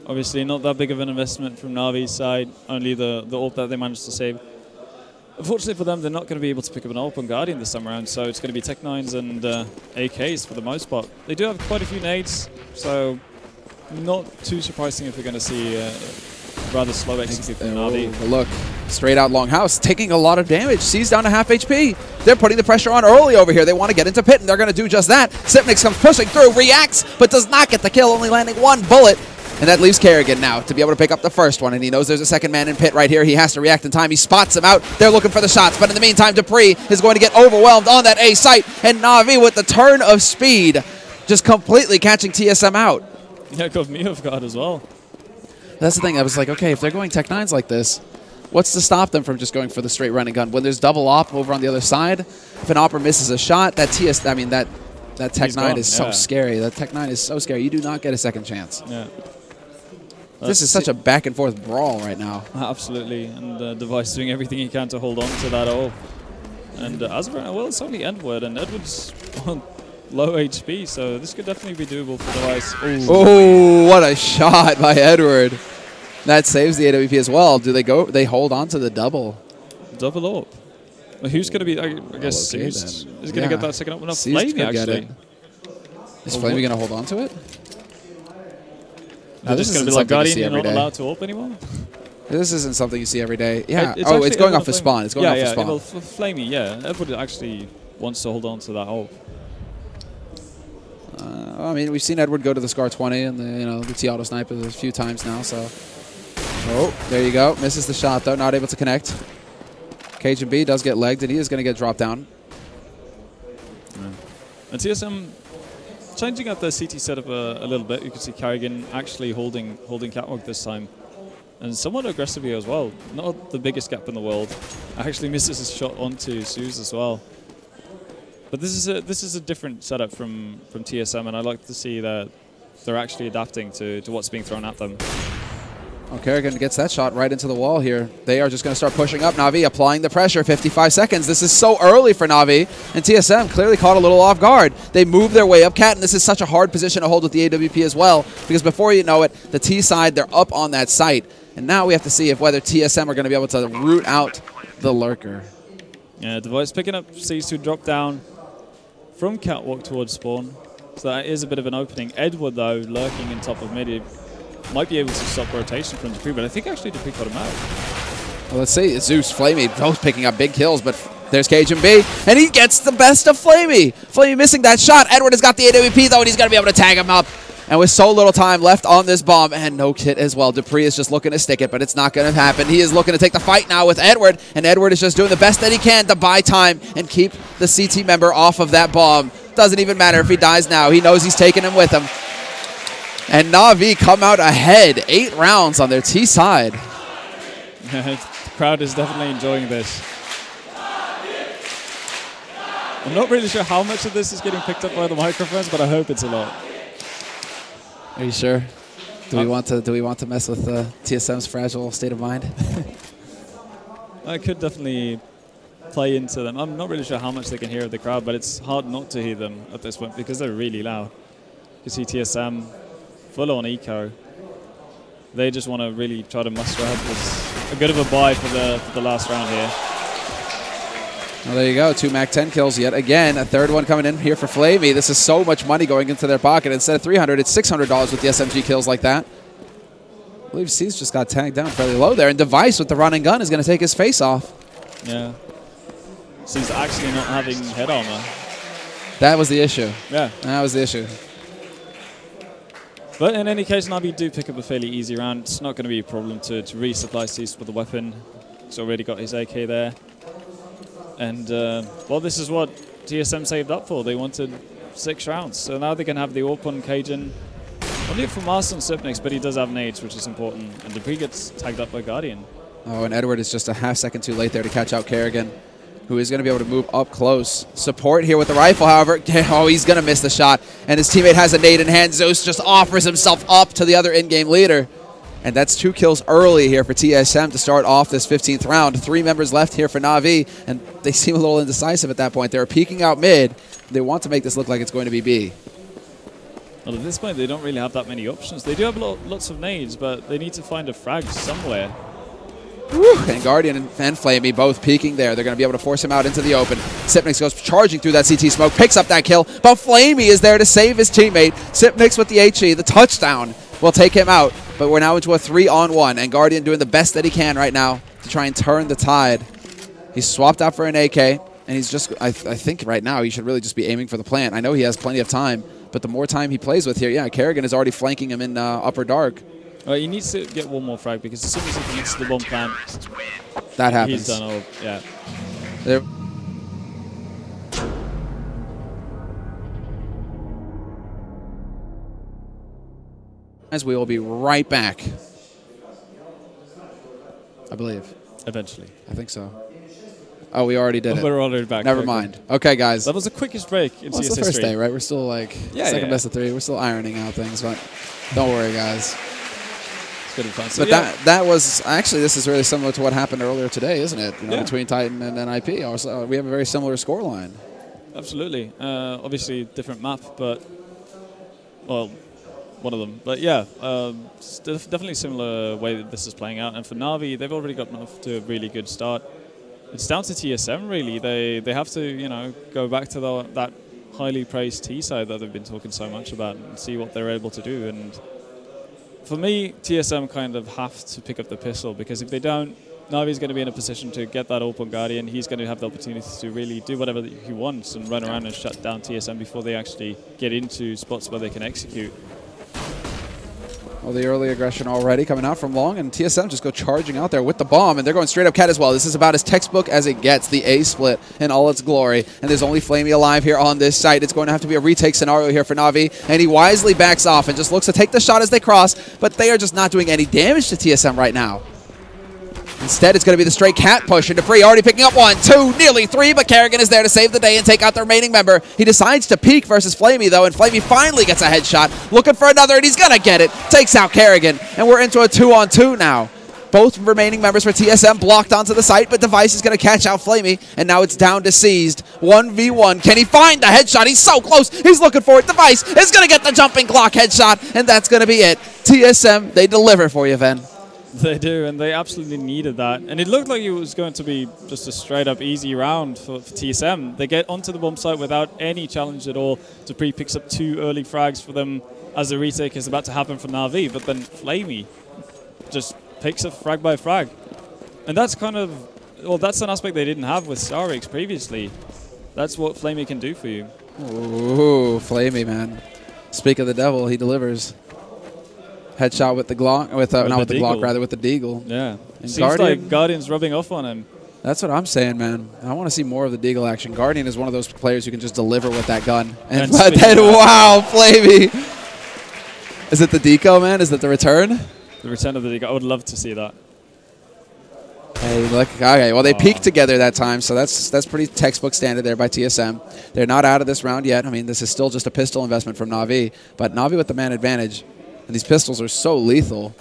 Obviously, not that big of an investment from Na'Vi's side. Only the AWP that they managed to save. Unfortunately for them, they're not going to be able to pick up an AWP on Guardian this time around, so it's going to be Tech-9s and AKs for the most part. They do have quite a few nades, so not too surprising if we're going to see a rather slow execute from Na'Vi. Look, straight out Longhouse, taking a lot of damage. C's down to half HP. They're putting the pressure on early over here. They want to get into pit, and they're going to do just that. Sipnix comes pushing through, reacts, but does not get the kill, only landing 1 bullet. And that leaves Kerrigan now to be able to pick up the first one. And he knows there's a second man in pit right here. He has to react in time. He spots him out. They're looking for the shots. But in the meantime, Dupree is going to get overwhelmed on that A site. And Na'Vi with the turn of speed, just completely catching TSM out. Yeah, it got me off guard as well. That's the thing. I was like, okay, if they're going Tech-9s like this, what's to stop them from just going for the straight running gun? When there's double op over on the other side, if an opper misses a shot, that Tech-9 is so scary. That Tech-9 is so scary. You do not get a second chance. Yeah. This is such a back-and-forth brawl right now. Absolutely, and Device doing everything he can to hold on to that AWP. And as of right now, well, it's only Edward, and Edward's on low HP, so this could definitely be doable for Device. Oh, what a shot by Edward. That saves the AWP as well. Do they go? They hold on to the double. Double AWP. Well, who's going to be, I guess, okay, is going to get that second up? No, Flamey, actually. Is Flamey going to hold on to it? No, this is going to be like Guardian, you're not allowed to AWP anymore? This isn't something you see every day. Yeah. It's going off the spawn. It's going off the spawn. Well, for Flamey, yeah. Edward actually wants to hold on to that AWP. I mean, we've seen Edward go to the Scar 20 and the T-Auto sniper a few times now. So, there you go. Misses the shot though. Not able to connect. Cajun B does get legged, and he is going to get dropped down. And TSM changing up their CT setup a little bit. You can see Carrigan actually holding catwalk this time, and somewhat aggressively as well. Not the biggest gap in the world. Actually misses his shot onto Suze as well. But this is a different setup from TSM, and I like to see that they're actually adapting to what's being thrown at them. Oh, Kerrigan gets that shot right into the wall here. They are just going to start pushing up. Na'Vi applying the pressure, 55 seconds. This is so early for Na'Vi, and TSM clearly caught a little off guard. They move their way up. Cat, and this is such a hard position to hold with the AWP as well, because before you know it, the T side, they're up on that site. And now we have to see if whether TSM are going to be able to root out the lurker. Yeah, Device picking up C2 drop down from catwalk towards spawn. So that is a bit of an opening. Edward, though, lurking in top of mid. Might be able to stop rotation from Dupree, but I think actually Dupree got him out. Well, let's see. Zeus, Flamey, both picking up big kills, but there's Cajun B, and he gets the best of Flamey. Flamey missing that shot. Edward has got the AWP, though, and he's going to be able to tag him up. And with so little time left on this bomb, and no kit as well, Dupree is just looking to stick it, but it's not going to happen. He is looking to take the fight now with Edward, and Edward is just doing the best that he can to buy time and keep the CT member off of that bomb. Doesn't even matter if he dies now. He knows he's taking him with him. And Na'Vi come out ahead, 8 rounds on their T side. The crowd is definitely enjoying this. I'm not really sure how much of this is getting picked up by the microphones, but I hope it's a lot. Are you sure? Do we want to mess with TSM's fragile state of mind? I could definitely play into them. I'm not really sure how much they can hear of the crowd, but it's hard not to hear them at this point because they're really loud. You see TSM full on eco. They just want to really try to muster up a bit of a buy for the last round here. Well, there you go. 2 MAC-10 kills yet again. A third one coming in here for Flamey. This is so much money going into their pocket. Instead of $300, it's $600 with the SMG kills like that. I believe C's just got tagged down fairly low there. And Device with the run and gun is going to take his face off. Yeah. C's actually not having head armor. That was the issue. Yeah. That was the issue. But in any case, Na'Vi do pick up a fairly easy round. It's not going to be a problem to resupply Cease with a weapon. He's already got his AK there. And, well, this is what TSM saved up for. They wanted 6 rounds. So now they can have the AWP on Cajun. Only for Master and Sipnix, but he does have nades, which is important. And Dupree gets tagged up by Guardian. Oh, and Edward is just a half second too late there to catch out Kerrigan, who is going to be able to move up close. Support here with the rifle, however. Oh, he's going to miss the shot. And his teammate has a nade in hand. Zeus just offers himself up to the other in-game leader. And that's 2 kills early here for TSM to start off this 15th round. 3 members left here for Na'Vi, and they seem a little indecisive at that point. They're peeking out mid. They want to make this look like it's going to be B. Well, at this point, they don't really have that many options. They do have lots of nades, but they need to find a frag somewhere. Woo. And Guardian and Flamey both peeking there. They're going to be able to force him out into the open. Sipnix goes charging through that CT smoke, picks up that kill, but Flamey is there to save his teammate. Sipnix with the HE, the touchdown will take him out. But we're now into a 3-on-1, and Guardian doing the best that he can right now to try and turn the tide. He's swapped out for an AK, and he's just, I think right now he should really just be aiming for the plant. I know he has plenty of time, but the more time he plays with here, yeah, Kerrigan is already flanking him in upper dark. Well, he needs to get one more frag, because as soon as he gets to the bomb plant, that happens. He's done all, yeah. There. As we will be right back, I believe. Eventually. I think so. Oh, we already did it. We're already back. Never mind. Okay, guys. That was the quickest break in CS It's the first day, right? We're still like second best of 3. We're still ironing out things, but don't worry, guys. It's good and fun. So but that was actually, this is really similar to what happened earlier today, isn't it? You know, between Titan and NIP. Also, we have a very similar scoreline. Absolutely. Obviously, different map, but well. One of them. But yeah, definitely similar way that this is playing out. And for Na'Vi, they've already gotten off to a really good start. It's down to TSM, really. They have to, you know, go back to that highly praised T side that they've been talking so much about and see what they're able to do. And for me, TSM kind of have to pick up the pistol, because if they don't, Na'Vi's going to be in a position to get that open Guardian. He's going to have the opportunity to really do whatever he wants and run around and shut down TSM before they actually get into spots where they can execute. Well, the early aggression already coming out from Long, and TSM just go charging out there with the bomb, and they're going straight up Cat as well. This is about as textbook as it gets, the A split in all its glory, and there's only Flamey alive here on this site. It's going to have to be a retake scenario here for Na'Vi, and he wisely backs off and just looks to take the shot as they cross, but they are just not doing any damage to TSM right now. Instead, it's going to be the straight cat push, and dupreeh already picking up 1, 2, nearly 3, but Kerrigan is there to save the day and take out the remaining member. He decides to peek versus Flamey, though, and Flamey finally gets a headshot, looking for another, and he's going to get it. Takes out Kerrigan, and we're into a 2-on-2 now. Both remaining members for TSM blocked onto the site, but Device is going to catch out Flamey, and now it's down to Seized. 1v1. Can he find the headshot? He's so close. He's looking for it. Device is going to get the jumping Glock headshot, and that's going to be it. TSM, they deliver for you, Ven. They do, and they absolutely needed that. And it looked like it was going to be just a straight-up easy round for TSM. They get onto the bomb site without any challenge at all. dupreeh picks up 2 early frags for them as the retake is about to happen for Na'Vi, but then Flamey just picks up frag by frag. And that's kind of, well, that's an aspect they didn't have with StarSeries previously. That's what Flamey can do for you. Ooh, Flamey, man. Speak of the devil, he delivers. Headshot with the Glock, not with the Glock, rather with the Deagle. Yeah. And Seems like Guardian's rubbing off on him. That's what I'm saying, man. I want to see more of the Deagle action. Guardian is one of those players who can just deliver with that gun. And but then, wow, Flamey. Is it the deco, man? Is it the return? The return of the deco. I would love to see that. Hey, look. Okay, well, they peaked together that time, so that's pretty textbook standard there by TSM. They're not out of this round yet. I mean, this is still just a pistol investment from Na'Vi, but Na'Vi with the man advantage. And these pistols are so lethal.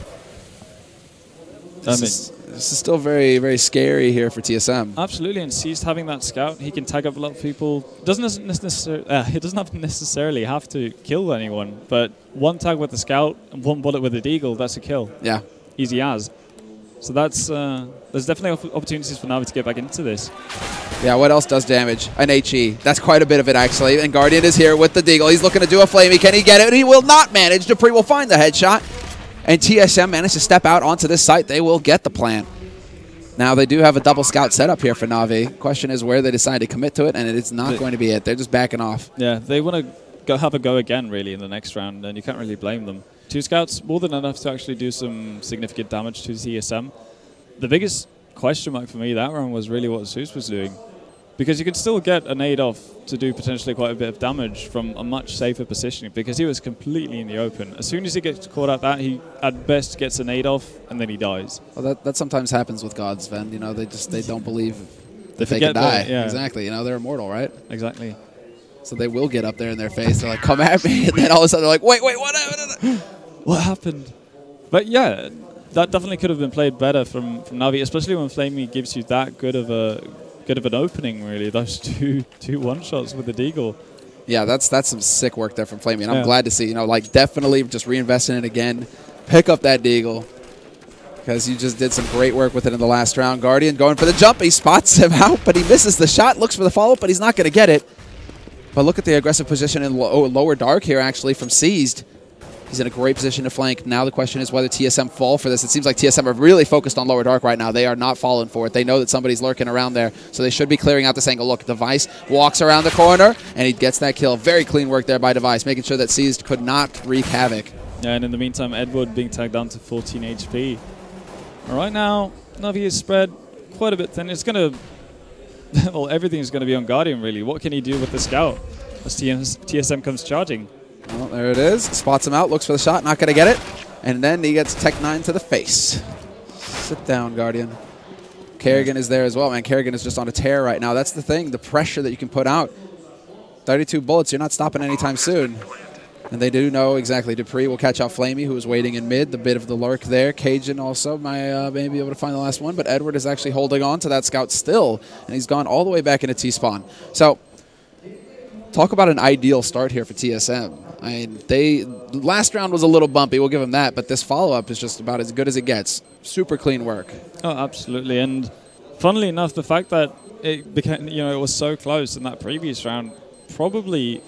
This is still very, very scary here for TSM. Absolutely, and Seized having that scout, he can tag up a lot of people. He doesn't necessarily have to kill anyone, but one tag with the scout and 1 bullet with the Deagle, that's a kill. Yeah. Easy as. So that's there's definitely opportunities for Na'Vi to get back into this. Yeah, what else does damage? An HE. That's quite a bit of it, actually. And Guardian is here with the Deagle. He's looking to do a Flamey. Can he get it? He will not manage. dupreeh will find the headshot. And TSM managed to step out onto this site. They will get the plant. Now, they do have a double scout setup here for Na'Vi. Question is where they decide to commit to it, and it's not going to be it. They're just backing off. Yeah, they want to have a go again, really, in the next round, and you can't really blame them. 2 scouts, more than enough to actually do some significant damage to TSM. The biggest question mark for me that round was really what Zeus was doing. Because you can still get a nade off to do potentially quite a bit of damage from a much safer position because he was completely in the open. As soon as he gets caught at that, he at best gets a nade off and then he dies. Well, that sometimes happens with gods, Ven. You know, they don't believe they can die. Yeah. Exactly. You know, they're immortal, right? Exactly. So they will get up there in their face. They're like, come at me. And then all of a sudden they're like, wait, what happened? What happened? But yeah, that definitely could have been played better from Na'Vi, especially when Flamey gives you that good of an opening, really. Those two one-shots with the Deagle. Yeah, that's some sick work there from Flamey, and I'm glad to see, you know, like definitely just reinvest in it again. Pick up that Deagle because you just did some great work with it in the last round. Guardian going for the jump. He spots him out, but he misses the shot. Looks for the follow-up, but he's not going to get it. But look at the aggressive position in lower dark here, actually, from Seized. He's in a great position to flank. Now the question is whether TSM fall for this. It seems like TSM are really focused on lower dark right now. They are not falling for it. They know that somebody's lurking around there, so they should be clearing out this angle. Look, Device walks around the corner, and he gets that kill. Very clean work there by Device, making sure that Seized could not wreak havoc. Yeah, and in the meantime, Edward being tagged down to 14 HP. Right now, Na'Vi is spread quite a bit thin. It's going to... well, everything's going to be on Guardian, really. What can he do with the scout as TSM comes charging? Well, there it is. Spots him out, looks for the shot, not going to get it. And then he gets Tech 9 to the face. Sit down, Guardian. Kerrigan is there as well, man. Kerrigan is just on a tear right now. That's the thing, the pressure that you can put out. 32 bullets, you're not stopping anytime soon. And they do know exactly. dupreeh will catch out Flamey, who is waiting in mid. The bit of the lurk there. Cajun also may be able to find the last one, but Edward is actually holding on to that scout still, and he's gone all the way back into T-spawn. So, talk about an ideal start here for TSM. I mean, last round was a little bumpy, we'll give them that, but this follow-up is just about as good as it gets. Super clean work. Oh, absolutely. And funnily enough, the fact that it became, it was so close in that previous round probably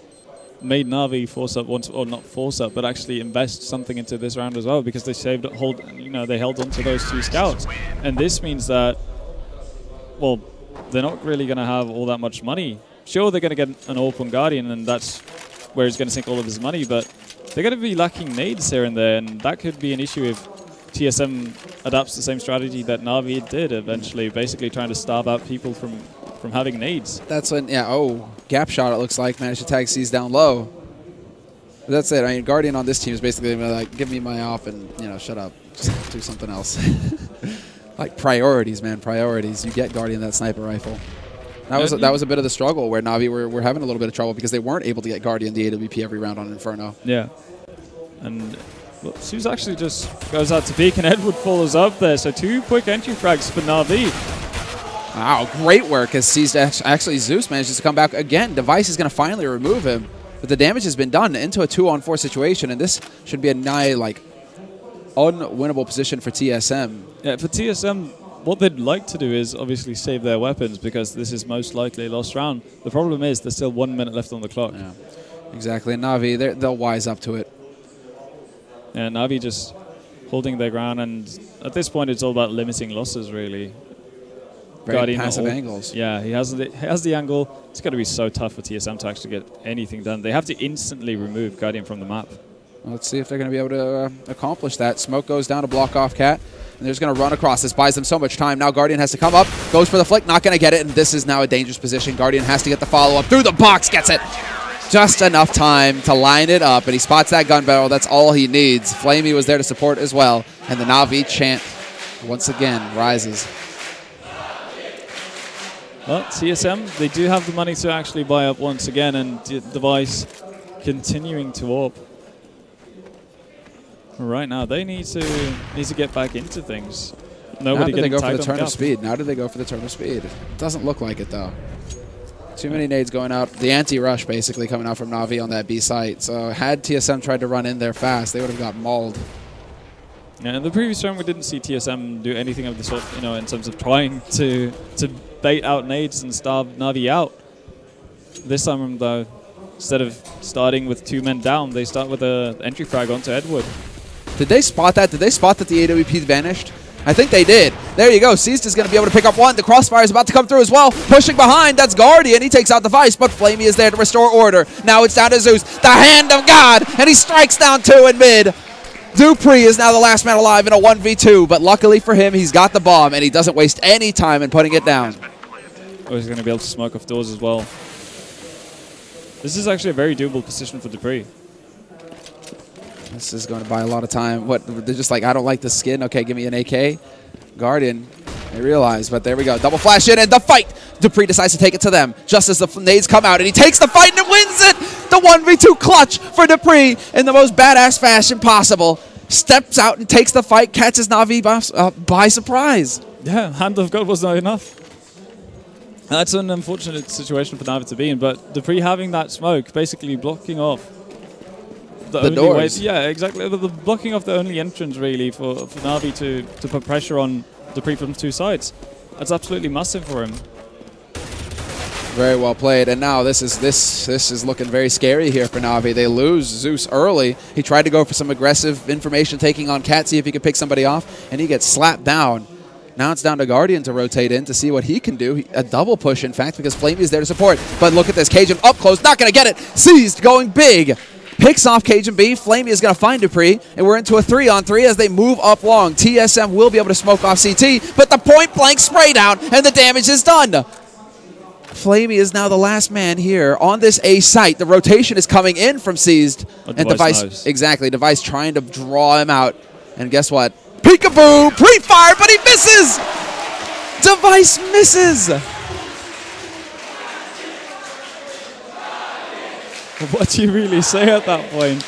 made Na'Vi force up once, or not force up, but actually invest something into this round as well, because they they held on to those 2 scouts. And this means that, well, they're not really going to have all that much money. Sure, they're going to get an open Guardian, and that's where he's going to sink all of his money, but they're going to be lacking nades here and there, and that could be an issue if TSM adapts the same strategy that Na'Vi did eventually, basically trying to starve out people from having nades. That's when, yeah, oh, gap shot it looks like, managed to tag C's down low. But that's it. I mean, Guardian on this team is basically like, give me my off and, you know, shut up. Just do something else. Like priorities, man, priorities. You get Guardian that sniper rifle. That was a bit of the struggle where Na'Vi were having a little bit of trouble because they weren't able to get Guardian the AWP every round on Inferno. Yeah. And well, Zeus actually just goes out to peek and Edward follows up there. So 2 quick entry frags for Na'Vi. Wow, great work as sees actually Zeus manages to come back again. Device is going to finally remove him, but the damage has been done into a 2-on-4 situation, and this should be a nigh, like, unwinnable position for TSM. Yeah, for TSM, what they'd like to do is obviously save their weapons because this is most likely a lost round. The problem is there's still 1 minute left on the clock. Yeah, exactly. And Na'Vi, they'll wise up to it. Yeah, Na'Vi just holding their ground, and at this point it's all about limiting losses, really. Very passive angles. Yeah, he has the angle. It's got to be so tough for TSM to actually get anything done. They have to instantly remove Guardian from the map. Well, let's see if they're going to be able to accomplish that. Smoke goes down to block off Cat, and they're just going to run across. This buys them so much time. Now Guardian has to come up, goes for the flick, not going to get it, and this is now a dangerous position. Guardian has to get the follow-up through the box, gets it. Just enough time to line it up, and he spots that gun barrel. That's all he needs. Flamey was there to support as well, and the Na'Vi chant once again rises. Well, TSM, they do have the money to actually buy up once again, and Device continuing to AWP. Right now, they need to get back into things. Nobody now did they go for the turn of speed? Now did they go for the turn of speed? Doesn't look like it, though. Too many nades going out. The anti-rush basically coming out from Na'Vi on that B site. So had TSM tried to run in there fast, they would have got mauled. Yeah, in the previous round, we didn't see TSM do anything of the sort, you know, in terms of trying to bait out nades and starve Na'Vi out. This time, though, instead of starting with 2 men down, they start with an entry frag onto Edward. Did they spot that? Did they spot that the AWP vanished? I think they did. There you go. Seized is going to be able to pick up one. The crossfire is about to come through as well. Pushing behind. That's Guardian. He takes out Device, but Flamey is there to restore order. Now it's down to Zeus, the hand of God, and he strikes down 2 in mid. Dupree is now the last man alive in a 1v2, but luckily for him, he's got the bomb, and he doesn't waste any time in putting it down. Oh, he's going to be able to smoke off doors as well. This is actually a very doable position for Dupree. This is going to buy a lot of time. What, they're just like, I don't like the skin. Okay, give me an AK. Guardian, they realize, but there we go. Double flash in and the fight. Dupree decides to take it to them just as the nades come out, and he takes the fight and wins it. The 1v2 clutch for Dupree in the most badass fashion possible. Steps out and takes the fight, catches Na'Vi by surprise. Yeah, hand of God was not enough. That's an unfortunate situation for Na'Vi to be in, but Dupree having that smoke, basically blocking off the doors. Yeah, exactly. The blocking off the only entrance, really, for Na'Vi to put pressure on Dupree from 2 sides. That's absolutely massive for him. Very well played, and now this is looking very scary here for Na'Vi. They lose Zeus early. He tried to go for some aggressive information taking on Cat, see if he could pick somebody off, and he gets slapped down. Now it's down to Guardian to rotate in to see what he can do. A double push, in fact, because Flamey is there to support. But look at this, Cajun up close, not going to get it. Seized, going big. Picks off Cajun B. Flamey is going to find Dupree, and we're into a 3-on-3 as they move up long. TSM will be able to smoke off CT, but the point-blank spray down, and the damage is done. Flamey is now the last man here on this A site. The rotation is coming in from Seized. And Device knows. Exactly, Device trying to draw him out. And guess what? Peekaboo! Pre-fire, but he misses! Device misses! What do you really say at that point?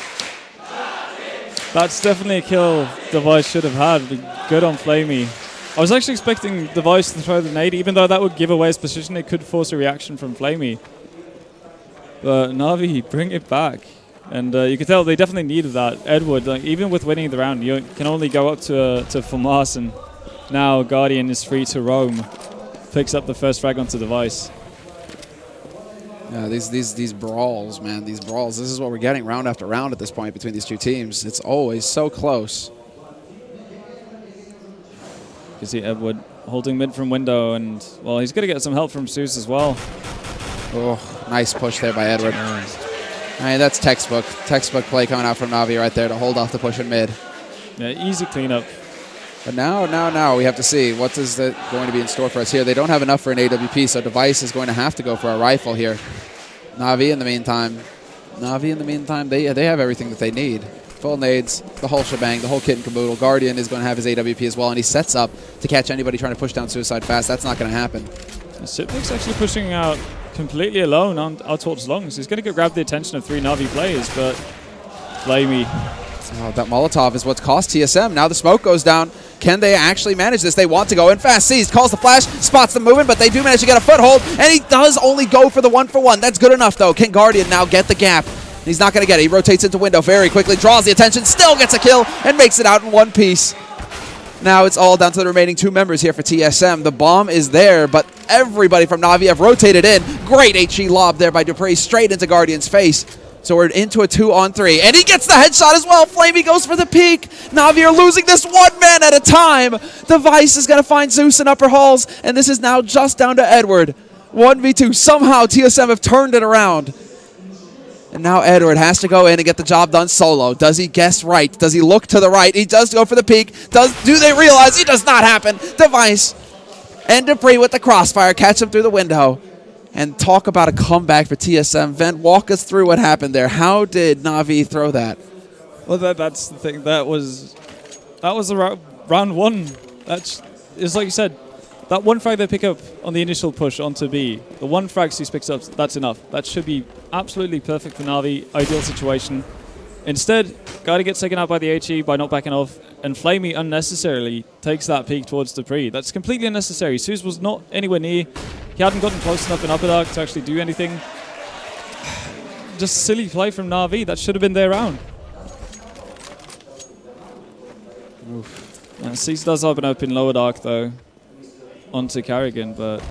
That's definitely a kill Device should have had. Good on Flamey. I was actually expecting Device to throw the nade, even though that would give away his position. It could force a reaction from Flamey. But Na'Vi, bring it back. And you can tell they definitely needed that. Edward, like, even with winning the round, you can only go up to FAMAS, and now Guardian is free to roam. Picks up the first frag onto Device. Yeah, these brawls, man, these brawls. This is what we're getting round after round at this point between these 2 teams. It's always so close. You see Edward holding mid from window, and, well, he's going to get some help from Zeus as well. Oh, nice push there by Edward. I mean, that's textbook play coming out from Na'Vi right there to hold off the push in mid. Yeah, easy cleanup. But now we have to see what is going to be in store for us here. They don't have enough for an AWP, so Device is going to have to go for a rifle here. Na'Vi in the meantime, they have everything that they need. Full nades, the whole shebang, the whole kit and caboodle. Guardian is going to have his AWP as well, and he sets up to catch anybody trying to push down Suicide fast. That's not going to happen. Sipnik's actually pushing out completely alone out towards longs. He's going to grab the attention of 3 Na'Vi players, but Flamey. Oh, that Molotov is what's cost TSM. Now the smoke goes down. Can they actually manage this? They want to go in fast. Seized, calls the flash, spots them moving, but they do manage to get a foothold, and he does only go for the 1-for-1. That's good enough, though. Can Guardian now get the gap? He's not going to get it. He rotates into window very quickly, draws the attention, still gets a kill, and makes it out in one piece. Now it's all down to the remaining 2 members here for TSM. The bomb is there, but everybody from Na'Vi have rotated in. Great HE lob there by Dupree, straight into Guardian's face. So we're into a 2-on-3, and he gets the headshot as well. Flamey goes for the peek. Na'Vi are losing this 1 man at a time. Device is going to find Zeus in upper halls, and this is now just down to Edward. 1v2. Somehow TSM have turned it around. And now Edward has to go in and get the job done solo. Does he guess right? Does he look to the right? He does go for the peek. Do they realize it does not happen? Device and Dupree with the crossfire catch him through the window. And talk about a comeback for TSM. Vent, walk us through what happened there. How did Na'Vi throw that? Well, that's the thing. That was the round 1. It's like you said. That 1 frag they pick up on the initial push onto B, the 1 frag Cease picks up, that's enough. That should be absolutely perfect for Na'Vi, ideal situation. Instead, Guardian gets taken out by the HE by not backing off, and Flamey unnecessarily takes that peek towards Dupree. That's completely unnecessary. Suze was not anywhere near. He hadn't gotten close enough in Upper Dark to actually do anything. Just silly play from Na'Vi. That should have been their round. Cease does open up in Lower Dark, though, onto Carrigan, but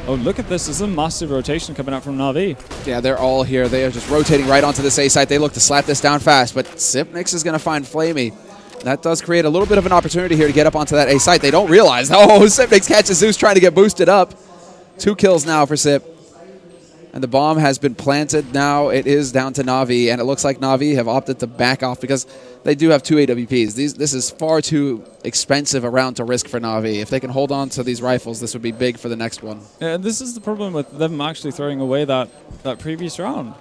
oh, look at this. There's a massive rotation coming out from Na'Vi. Yeah, they're all here. They are just rotating right onto this A site. They look to slap this down fast, but Sipnix is going to find Flamey. That does create a little bit of an opportunity here to get up onto that A site. They don't realize. Oh, Sipnix catches Zeus trying to get boosted up. 2 kills now for Sip. And the bomb has been planted. Now it is down to Na'Vi, and it looks like Na'Vi have opted to back off because they do have 2 AWPs. This is far too expensive a round to risk for Na'Vi. If they can hold on to these rifles, this would be big for the next one. Yeah, this is the problem with them actually throwing away that previous round,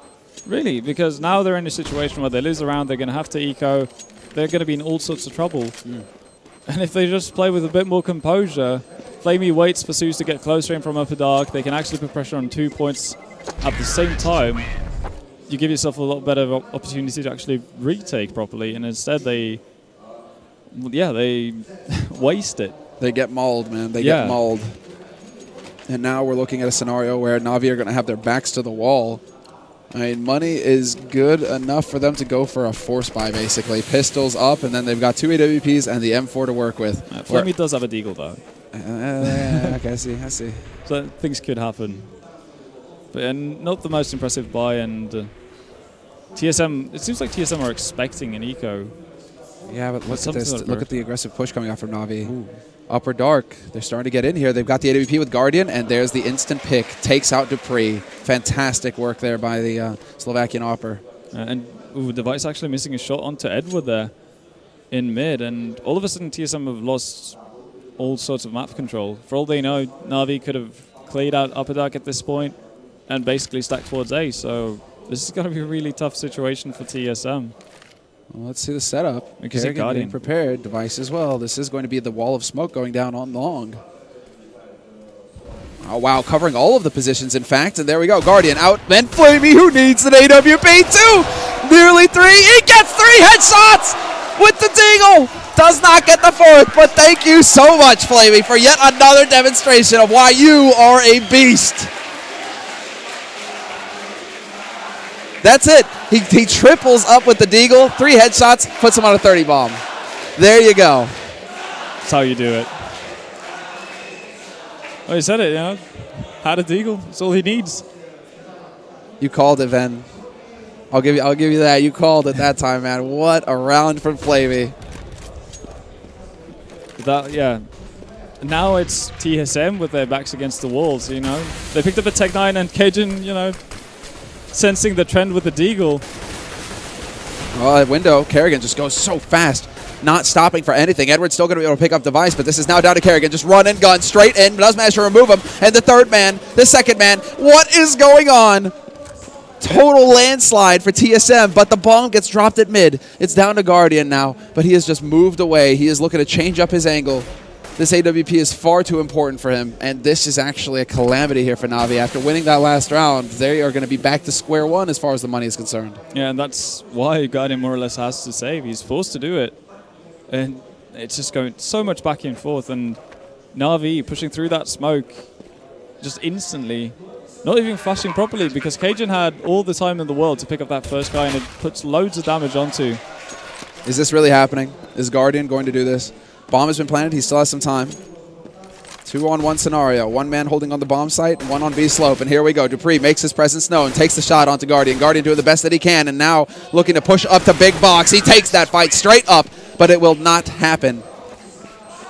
really, because now they're in a situation where they lose a round, they're going to have to eco, they're going to be in all sorts of trouble. And if they just play with a bit more composure, Flamey waits for Zeus to get closer in from Upper Dark, they can actually put pressure on 2 points at the same time. You give yourself a lot better opportunity to actually retake properly, and instead they waste it. They get mauled, man. They get mauled. And now we're looking at a scenario where Na'Vi are going to have their backs to the wall. I mean, money is good enough for them to go for a force buy, basically. Pistols up, and then they've got 2 AWPs and the M4 to work with. Flamey does have a deagle, though. Okay, I see. So things could happen. But not the most impressive buy, and TSM, it seems like TSM are expecting an eco. Yeah, but look at this. Look at the aggressive push coming out from Na'Vi. Ooh. Upper Dark, they're starting to get in here. They've got the AWP with Guardian, and there's the instant pick. Takes out Dupree. Fantastic work there by the Slovakian Opper. And Device actually missing a shot onto Edward there in mid, and all of a sudden TSM have lost all sorts of map control. For all they know, Na'Vi could have cleared out Upper Dark at this point and basically stacked towards A, so this is going to be a really tough situation for TSM. Well, let's see the setup. Okay, getting prepared. Device as well. This is going to be the wall of smoke going down on long. Oh, wow, covering all of the positions, in fact. And there we go. Guardian out. And Flamey, who needs an AWP too? Nearly 3. He gets 3 headshots with the deagle. Does not get the 4th, but thank you so much, Flamey, for yet another demonstration of why you are a beast. That's it. He triples up with the deagle, 3 headshots, puts him on a 30 bomb. There you go. That's how you do it. Oh, you said it, you know. Had a deagle. That's all he needs. You called it, Ven. I'll give you that. You called it that time, man. What a round from Flamey. Yeah. Now it's TSM with their backs against the walls, you know. They picked up a Tech 9 and Cajun, you know, sensing the trend with the deagle. Well, at window, Kerrigan just goes so fast, not stopping for anything. Edward's still going to be able to pick up device, but this is now down to Kerrigan. Just run and gun straight in, does manage to remove him. And the third man, the second man, what is going on? Total landslide for TSM, but the bomb gets dropped at mid. It's down to Guardian now, but he has just moved away. He is looking to change up his angle. This AWP is far too important for him, and this is actually a calamity here for Na'Vi. After winning that last round, they are going to be back to square one as far as the money is concerned. Yeah, and that's why Guardian more or less has to save. He's forced to do it. And it's just going so much back and forth, and Na'Vi pushing through that smoke just instantly. Not even flashing properly, because Cajun had all the time in the world to pick up that first guy, and it puts loads of damage onto. Is this really happening? Is Guardian going to do this? Bomb has been planted. He still has some time. 2-on-1 scenario. One man holding on the bomb site, and one on B slope. And here we go. Dupree makes his presence known, takes the shot onto Guardian. Guardian doing the best that he can, and now looking to push up to big box. He takes that fight straight up, but it will not happen.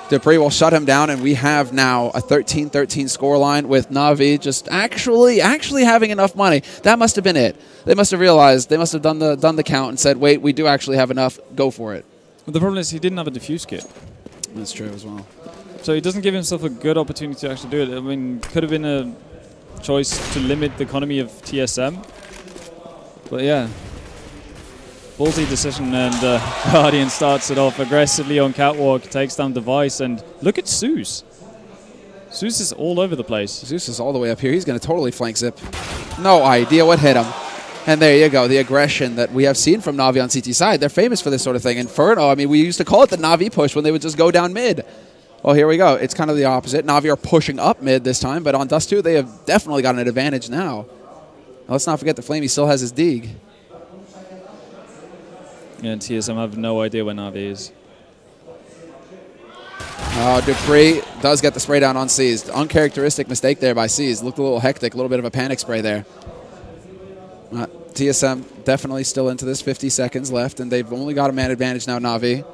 Dupree will shut him down, and we have now a 13-13 scoreline with Na'Vi just actually having enough money. That must have been it. They must have realized, they must have done the count and said, wait, we do actually have enough, go for it. But the problem is he didn't have a defuse kit. That's true as well. So he doesn't give himself a good opportunity to actually do it. I mean, could have been a choice to limit the economy of TSM. But yeah. Ballsy decision, and Guardian starts it off aggressively on Catwalk, takes down Device, and look at Zeus. Zeus is all over the place. Zeus is all the way up here. He's going to totally flank Zip. No idea what hit him. And there you go, the aggression that we have seen from Na'Vi on CT side. They're famous for this sort of thing. Inferno, I mean, we used to call it the Na'Vi push when they would just go down mid. Well, here we go. It's kind of the opposite. Na'Vi are pushing up mid this time, but on dust2, they have definitely got an advantage now. Let's not forget that Flamey still has his dig. Yeah, and TSM have no idea where Na'Vi is. Dupree does get the spray down on Seized. Uncharacteristic mistake there by Seized. Looked a little hectic, a little bit of a panic spray there. TSM definitely still into this, 50 seconds left, and they've only got a man advantage now, Na'Vi.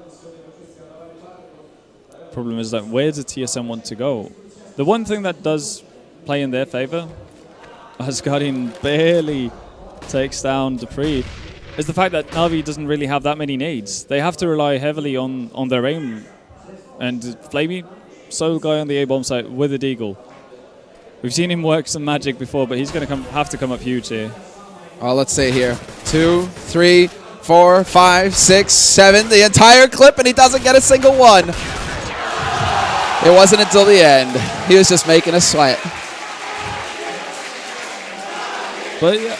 Problem is that where does TSM want to go? The one thing that does play in their favor, as Guardian barely takes down Dupree, is the fact that Na'Vi doesn't really have that many nades. They have to rely heavily on their aim. And Flamey, solo guy on the A-bomb site with a deagle. We've seen him work some magic before, but he's going to have to come up huge here. Let's see here. 2, 3, 4, 5, 6, 7. The entire clip, and he doesn't get a single one. It wasn't until the end. He was just making us sweat. But yeah,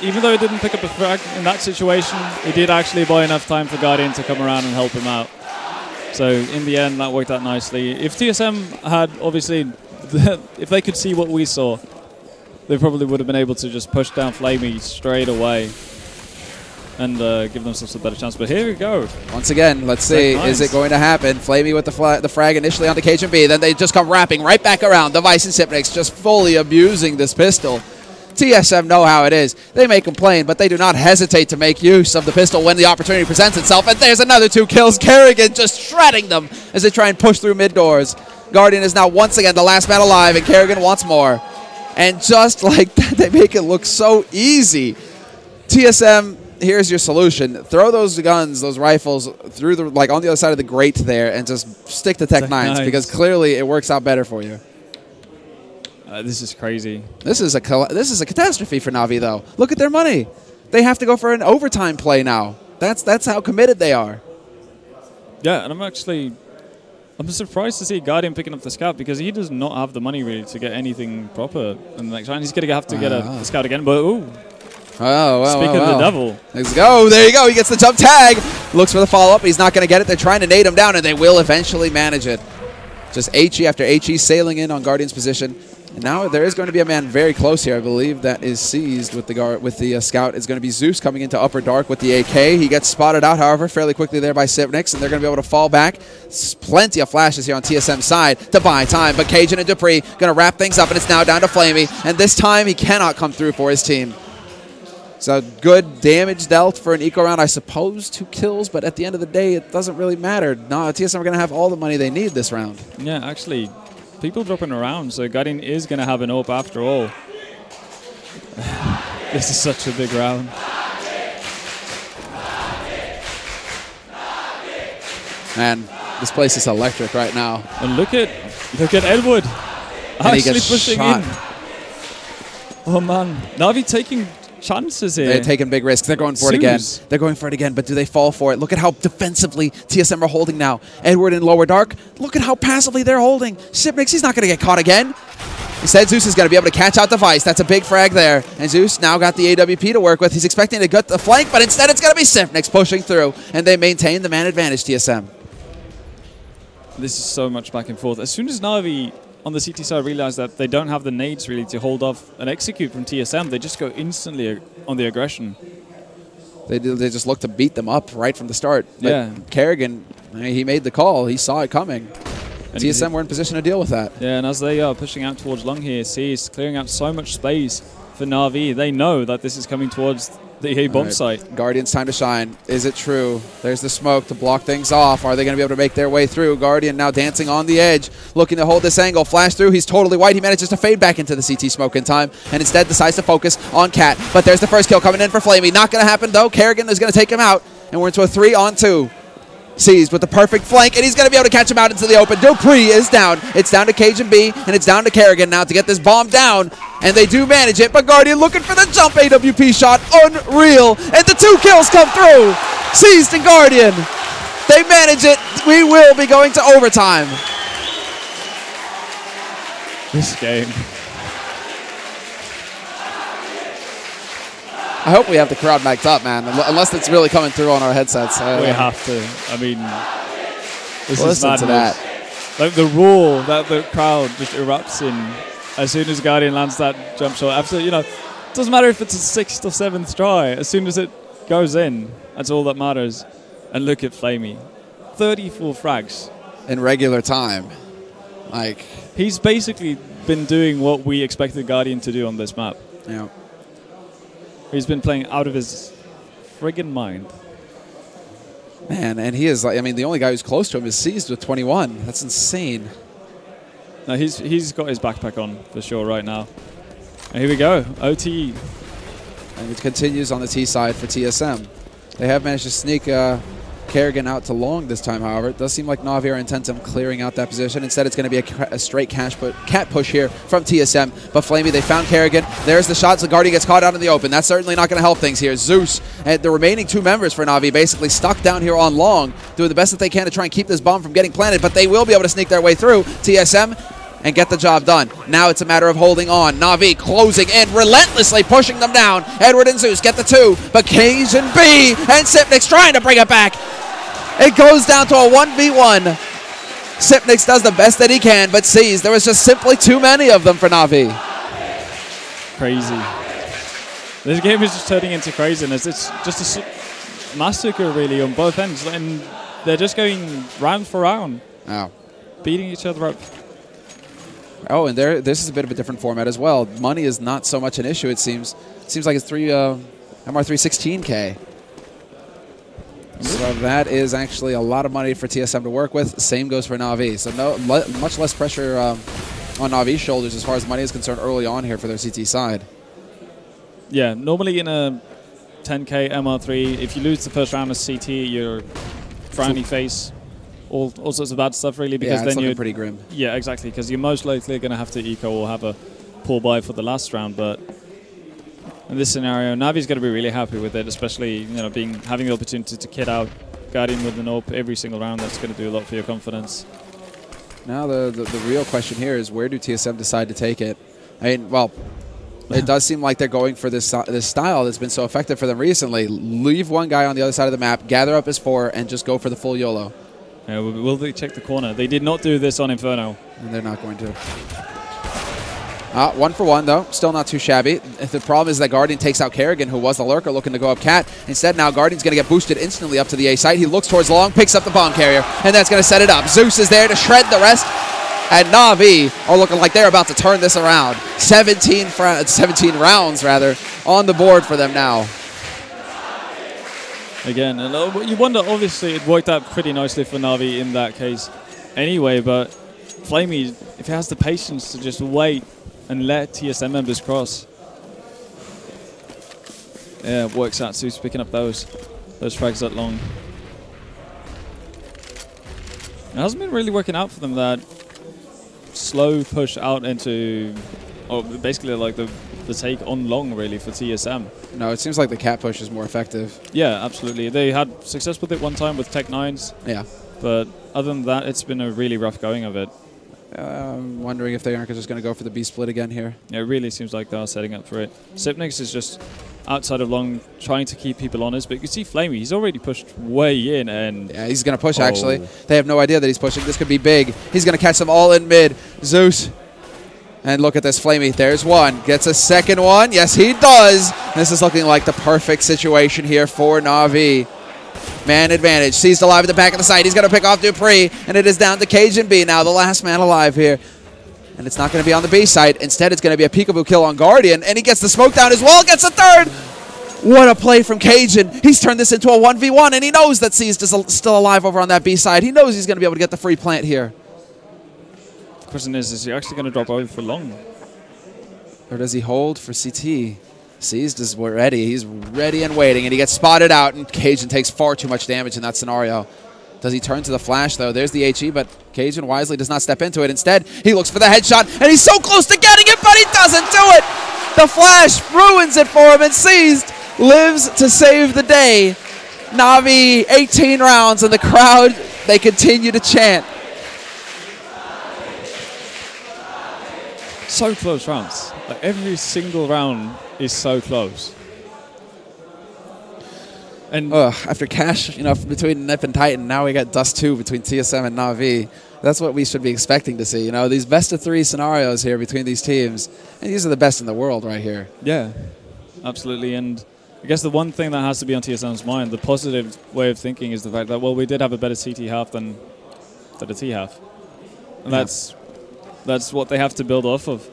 even though he didn't pick up a frag in that situation, he did actually buy enough time for Guardian to come around and help him out. So in the end, that worked out nicely. If TSM had, obviously, if they could see what we saw, they probably would have been able to just push down Flamey straight away and give themselves a better chance. But here we go. Once again, let's see. Is it going to happen? Flamey with the frag initially onto Cajun B. Then they just come wrapping right back around. Device and Sipnix just fully abusing this pistol. TSM know how it is. They may complain, but they do not hesitate to make use of the pistol when the opportunity presents itself. And there's another 2 kills. Kerrigan just shredding them as they try and push through mid doors. Guardian is now once again the last man alive, and Kerrigan wants more. And just like that, they make it look so easy. TSM, here's your solution. Throw those guns, those rifles, through the on the other side of the grate there, and just stick to Tech 9s, because clearly it works out better for you. This is crazy. This is a catastrophe for Na'Vi, though. Look at their money. They have to go for an overtime play now. That's how committed they are. Yeah, and I'm surprised to see Guardian picking up the scout, because he does not have the money really to get anything proper in the next round. He's going to have to get a scout again, but ooh. Speaking of the devil. Let's go. There you go. He gets the jump tag. Looks for the follow-up. He's not going to get it. They're trying to nade him down, and they will eventually manage it. Just HE after HE sailing in on Guardian's position. And now there is going to be a man very close here. I believe that is Seized with the scout. It's going to be Zeus coming into Upper Dark with the AK. He gets spotted out, however, fairly quickly there by Sipnix, and they're going to be able to fall back. Plenty of flashes here on TSM's side to buy time, but Cajun and Dupree going to wrap things up, and it's now down to Flamey. And this time he cannot come through for his team. So good damage dealt for an eco round, I suppose, 2 kills, but at the end of the day, it doesn't really matter. No, TSM are going to have all the money they need this round. Yeah, actually, people dropping around, so Guardian is going to have an AWP after all. This is such a big round. Man, this place is electric right now. And look at Edward And he actually gets pushing shot. in. Oh man, Na'Vi taking chances here. They're taking big risks. They're going for it again. They're going for it again, but do they fall for it? Look at how defensively TSM are holding now. Edward in lower dark. Look at how passively they're holding. Sipnix, he's not going to get caught again. Instead, Zeus is going to be able to catch out Device. That's a big frag there. And Zeus now got the AWP to work with. He's expecting to get the flank, but instead it's going to be Sipnix pushing through, and they maintain the man advantage, TSM. This is so much back and forth. As soon as Na'Vi on the CT side realize that they don't have the nades really to hold off and execute from TSM, they just go instantly on the aggression. They just look to beat them up right from the start. But yeah. Kerrigan, he made the call. He saw it coming. And TSM were in position to deal with that. Yeah, and as they are pushing out towards long here, C's clearing out so much space for Na'Vi. They know that this is coming towards the A bomb site. Guardian's time to shine. Is it true? There's the smoke to block things off. Are they going to be able to make their way through? Guardian now dancing on the edge, looking to hold this angle. Flash through. He's totally white. He manages to fade back into the CT smoke in time, and instead decides to focus on Cat. But there's the first kill coming in for Flamey. Not going to happen, though. Kerrigan is going to take him out, and we're into a 3-on-2. Seized with the perfect flank, and he's going to be able to catch him out into the open. Dupree is down. It's down to Cage and B, and it's down to Kerrigan now to get this bomb down, and they do manage it, but Guardian looking for the jump AWP shot. Unreal, and the 2 kills come through. Seized and Guardian. They manage it. We will be going to overtime. This game. I hope we have the crowd mic'd up, man, unless it's really coming through on our headsets. We have to. I mean, this is listen to that. Like the roar that the crowd just erupts in as soon as Guardian lands that jump shot. After, it doesn't matter if it's a 6th or 7th try. As soon as it goes in, that's all that matters. And look at Flamey. 34 frags. In regular time. He's basically been doing what we expected Guardian to do on this map. Yeah. He's been playing out of his friggin' mind. Man, and he is the only guy who's close to him is Seized with 21. That's insane. No, he's got his backpack on for sure right now. And here we go, OT. And it continues on the T side for TSM. They have managed to sneak Kerrigan out to long this time, however. It does seem like Na'Vi are intent on clearing out that position. Instead, it's going to be a straight cat push here from TSM. But Flamey, they found Kerrigan. There's the shot. So Guardian gets caught out in the open. That's certainly not going to help things here. Zeus and the remaining 2 members for Na'Vi basically stuck down here on long, doing the best that they can to try and keep this bomb from getting planted. But they will be able to sneak their way through TSM and get the job done. Now it's a matter of holding on. Na'Vi closing in, relentlessly pushing them down. Edward and Zeus get the 2, but Cage and B and Sipnix trying to bring it back. It goes down to a 1v1. Sipnix does the best that he can, but sees there was just simply too many of them for Na'Vi. Crazy. This game is just turning into craziness. It's just a massacre, really, on both ends. And they're just going round for round. Oh. Beating each other up. Oh, and this is a bit of a different format as well. Money is not so much an issue, it seems. It seems like it's MR3 16K. So that is actually a lot of money for TSM to work with. Same goes for Na'Vi. So much less pressure on Na'Vi's shoulders as far as money is concerned early on here for their CT side. Yeah, normally in a 10K MR3, if you lose the first round of CT, you're frowny face, all sorts of bad stuff really. Because then you're pretty grim. Yeah, exactly, because you're most likely going to have to eco or have a pull buy for the last round. But in this scenario, Navi's going to be really happy with it, especially having the opportunity to kit out Guardian with an AWP every single round. That's going to do a lot for your confidence. Now the real question here is, where do TSM decide to take it? I mean, well, it does seem like they're going for this style that's been so effective for them recently. Leave one guy on the other side of the map, gather up his 4, and just go for the full YOLO. Yeah, will they check the corner? They did not do this on Inferno. And they're not going to. 1 for 1, though. Still not too shabby. The problem is that Guardian takes out Kerrigan, who was the lurker looking to go up Cat. Instead, now Guardian's going to get boosted instantly up to the A site. He looks towards long, picks up the bomb carrier, and that's going to set it up. Zeus is there to shred the rest. And Na'Vi are looking like they're about to turn this around. 17 rounds, rather, on the board for them now. Again, and you wonder, obviously, it worked out pretty nicely for Na'Vi in that case anyway, but Flamey, if he has the patience to just wait and let TSM members cross. Yeah, it works out. Who's picking up those frags that long. It hasn't been really working out for them, that slow push out into, or basically like the take on long really for TSM. No, it seems like the cat push is more effective. Yeah, absolutely. They had success with it one time with Tech 9s. Yeah. But other than that, it's been a really rough going of it. I'm wondering if they aren't just going to go for the B split again here. Yeah, it really seems like they are setting up for it. Sipnix is just outside of long, trying to keep people honest, but you can see Flamey, he's already pushed way in, and yeah, he's going to push actually. They have no idea that he's pushing. This could be big. He's going to catch them all in mid. Zeus. And look at this Flamey. There's one. Gets a second one. Yes, he does. This is looking like the perfect situation here for Na'Vi. Man advantage. Seized alive at the back of the site. He's going to pick off Dupree, and it is down to Cajun B now, the last man alive here. And it's not going to be on the B side. Instead, it's going to be a peekaboo kill on Guardian, and he gets the smoke down as well. Gets a third. What a play from Cajun. He's turned this into a 1v1, and he knows that Seized is still alive over on that B side. He knows he's going to be able to get the free plant here. The question is he actually going to drop over for long? Or does he hold for CT? Seized is ready. He's ready and waiting, and he gets spotted out, and Cajun takes far too much damage in that scenario. Does he turn to the flash, though? There's the HE, but Cajun wisely does not step into it. Instead, he looks for the headshot, and he's so close to getting it, but he doesn't do it! The flash ruins it for him, and Seized lives to save the day. Na'Vi, 18 rounds, and the crowd, they continue to chant. So close rounds. Like every single round is so close. And after Cash, you know, between Nip and Titan, now we got dust2 between TSM and Na'Vi. That's what we should be expecting to see. You know, these best-of-3 scenarios here between these teams, and these are the best in the world right here. Yeah, absolutely. And I guess the one thing that has to be on TSM's mind, the positive way of thinking, is the fact that, well, we did have a better CT half than the T half. And that's what they have to build off of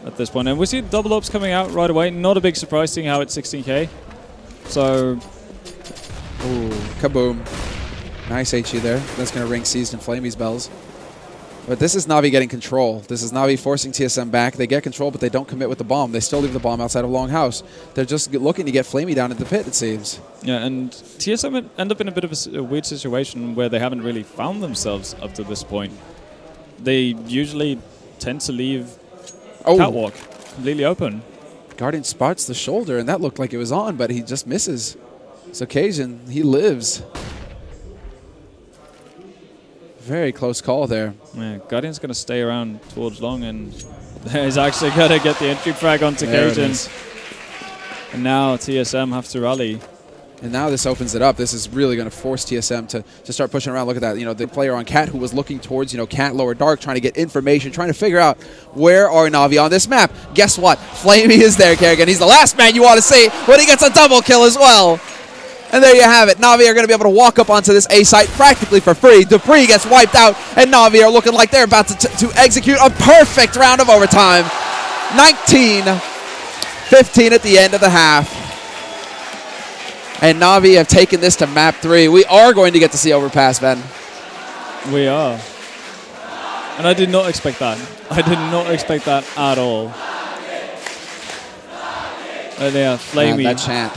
at this point. And we see double ops coming out right away. Not a big surprise seeing how it's 16K. So, ooh, kaboom. Nice HE there. That's going to ring Seized and Flamey's bells. But this is Na'Vi getting control. This is Na'Vi forcing TSM back. They get control, but they don't commit with the bomb. They still leave the bomb outside of Longhouse. They're just looking to get Flamey down at the pit, it seems. Yeah, and TSM end up in a bit of a weird situation where they haven't really found themselves up to this point. They usually tend to leave Catwalk completely open. Guardian spots the shoulder, and that looked like it was on, but he just misses. So Cajun, he lives. Very close call there. Yeah, Guardian's going to stay around towards long, and he's actually going to get the entry frag onto Cajun. And now TSM have to rally. And now this opens it up. This is really going to force TSM to start pushing around. Look at that. You know, the player on Cat who was looking towards, you know, Cat lower dark, trying to get information, trying to figure out where are Na'Vi on this map. Guess what? Flamey is there, Kerrigan. He's the last man you want to see when he gets a double kill as well. And there you have it. Na'Vi are going to be able to walk up onto this A site practically for free. Dupree gets wiped out, and Na'Vi are looking like they're about to execute a perfect round of overtime. 19-15 at the end of the half. And Na'Vi have taken this to map 3. We are going to get to see overpass, Ben. We are. And I did not expect that. I did not expect that at all. Oh, yeah, Flamey. That chant.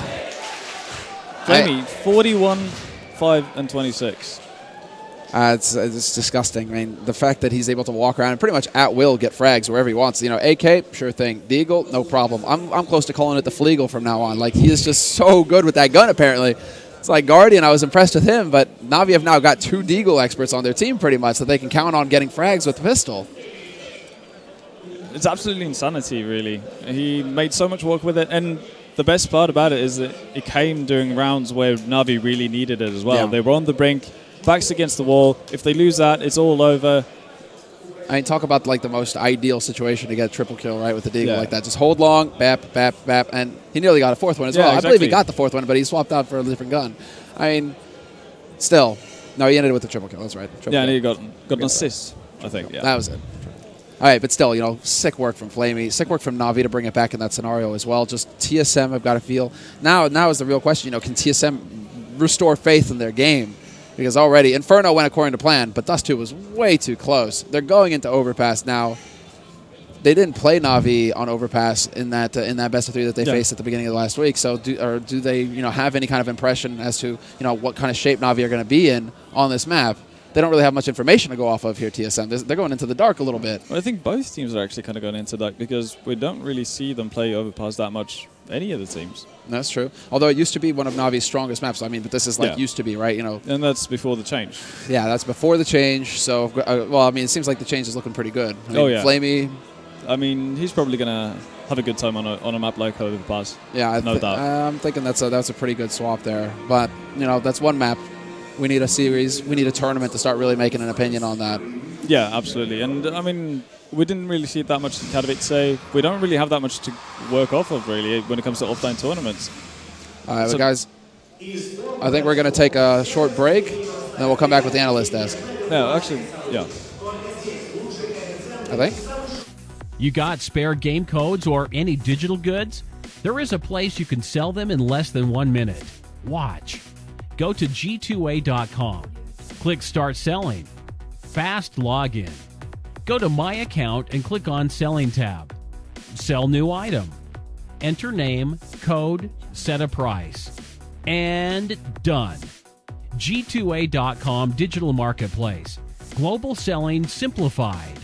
Flamey, 41, 5, and 26. It's disgusting. I mean, the fact that he's able to walk around and pretty much at will get frags wherever he wants. You know, AK, sure thing. Deagle, no problem. I'm close to calling it the Fleagle from now on. Like, he is just so good with that gun, apparently. It's like Guardian, I was impressed with him, but Na'Vi have now got 2 Deagle experts on their team pretty much that they can count on getting frags with the pistol. It's absolutely insanity, really. He made so much work with it, and the best part about it is that it came during rounds where Na'Vi really needed it as well. Yeah. They were on the brink, backs against the wall. If they lose that, it's all over. I mean, talk about like the most ideal situation to get a triple kill, right, with the Deagle like that. Just hold long, bap, bap, bap, and he nearly got a 4th one as well. Exactly. I believe he got the 4th one, but he swapped out for a different gun. I mean, still. No, he ended with a triple kill. That's right. Triple yeah, kill. And he got an assist, I think. Yeah. That was it. All right, but still, you know, sick work from Flamey, sick work from Na'Vi to bring it back in that scenario as well. Just TSM, I've got to feel. Now is the real question, you know, can TSM restore faith in their game? Because already Inferno went according to plan, but dust2 was way too close. They're going into overpass now. they didn't play Na'Vi on Overpass in that best of 3 that they faced at the beginning of the last week. So do they have any kind of impression as to what kind of shape Na'Vi are going to be in on this map? They don't really have much information to go off of here, TSM. They're going into the dark a little bit. Well, I think both teams are actually kind of going into dark because we don't really see them play Overpass that much, any of the teams. That's true. Although it used to be one of Navi's strongest maps. I mean, but this is like used to be, right? And that's before the change. Yeah, that's before the change. So, well, I mean, it seems like the change is looking pretty good. I mean, Flamey. I mean, he's probably going to have a good time on a map like Overpass. Yeah, no doubt. I'm thinking that's a pretty good swap there. But, that's one map. We need a series. We need a tournament to start really making an opinion on that. Yeah, absolutely. And, I mean, we didn't really see that much in Katowice. So we don't really have that much to work off of, really, when it comes to offline tournaments. All right, so guys, I think we're going to take a short break, and then we'll come back with the analyst desk. Yeah, actually, yeah. I think. You got spare game codes or any digital goods? There is a place you can sell them in less than 1 minute. Watch. Go to g2a.com. Click Start Selling. Fast login. Go to My Account and click on Selling tab. Sell new item. Enter name, code, set a price. And done. G2A.com Digital Marketplace. Global selling simplified.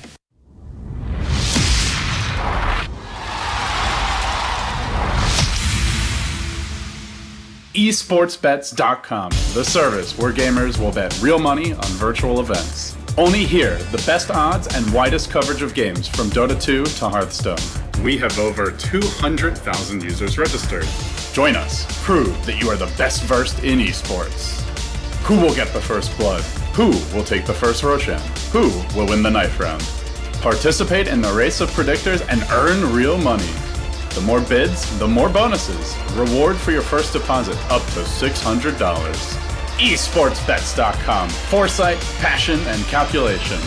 esportsbets.com, the service where gamers will bet real money on virtual events. Only here, the best odds and widest coverage of games from Dota 2 to Hearthstone. We have over 200,000 users registered. Join us. Prove that you are the best versed in esports. Who will get the first blood? Who will take the first Roshan? Who will win the knife round? Participate in the race of predictors and earn real money. The more bids, the more bonuses. Reward for your first deposit up to $600. esportsbets.com. Foresight, passion, and calculation.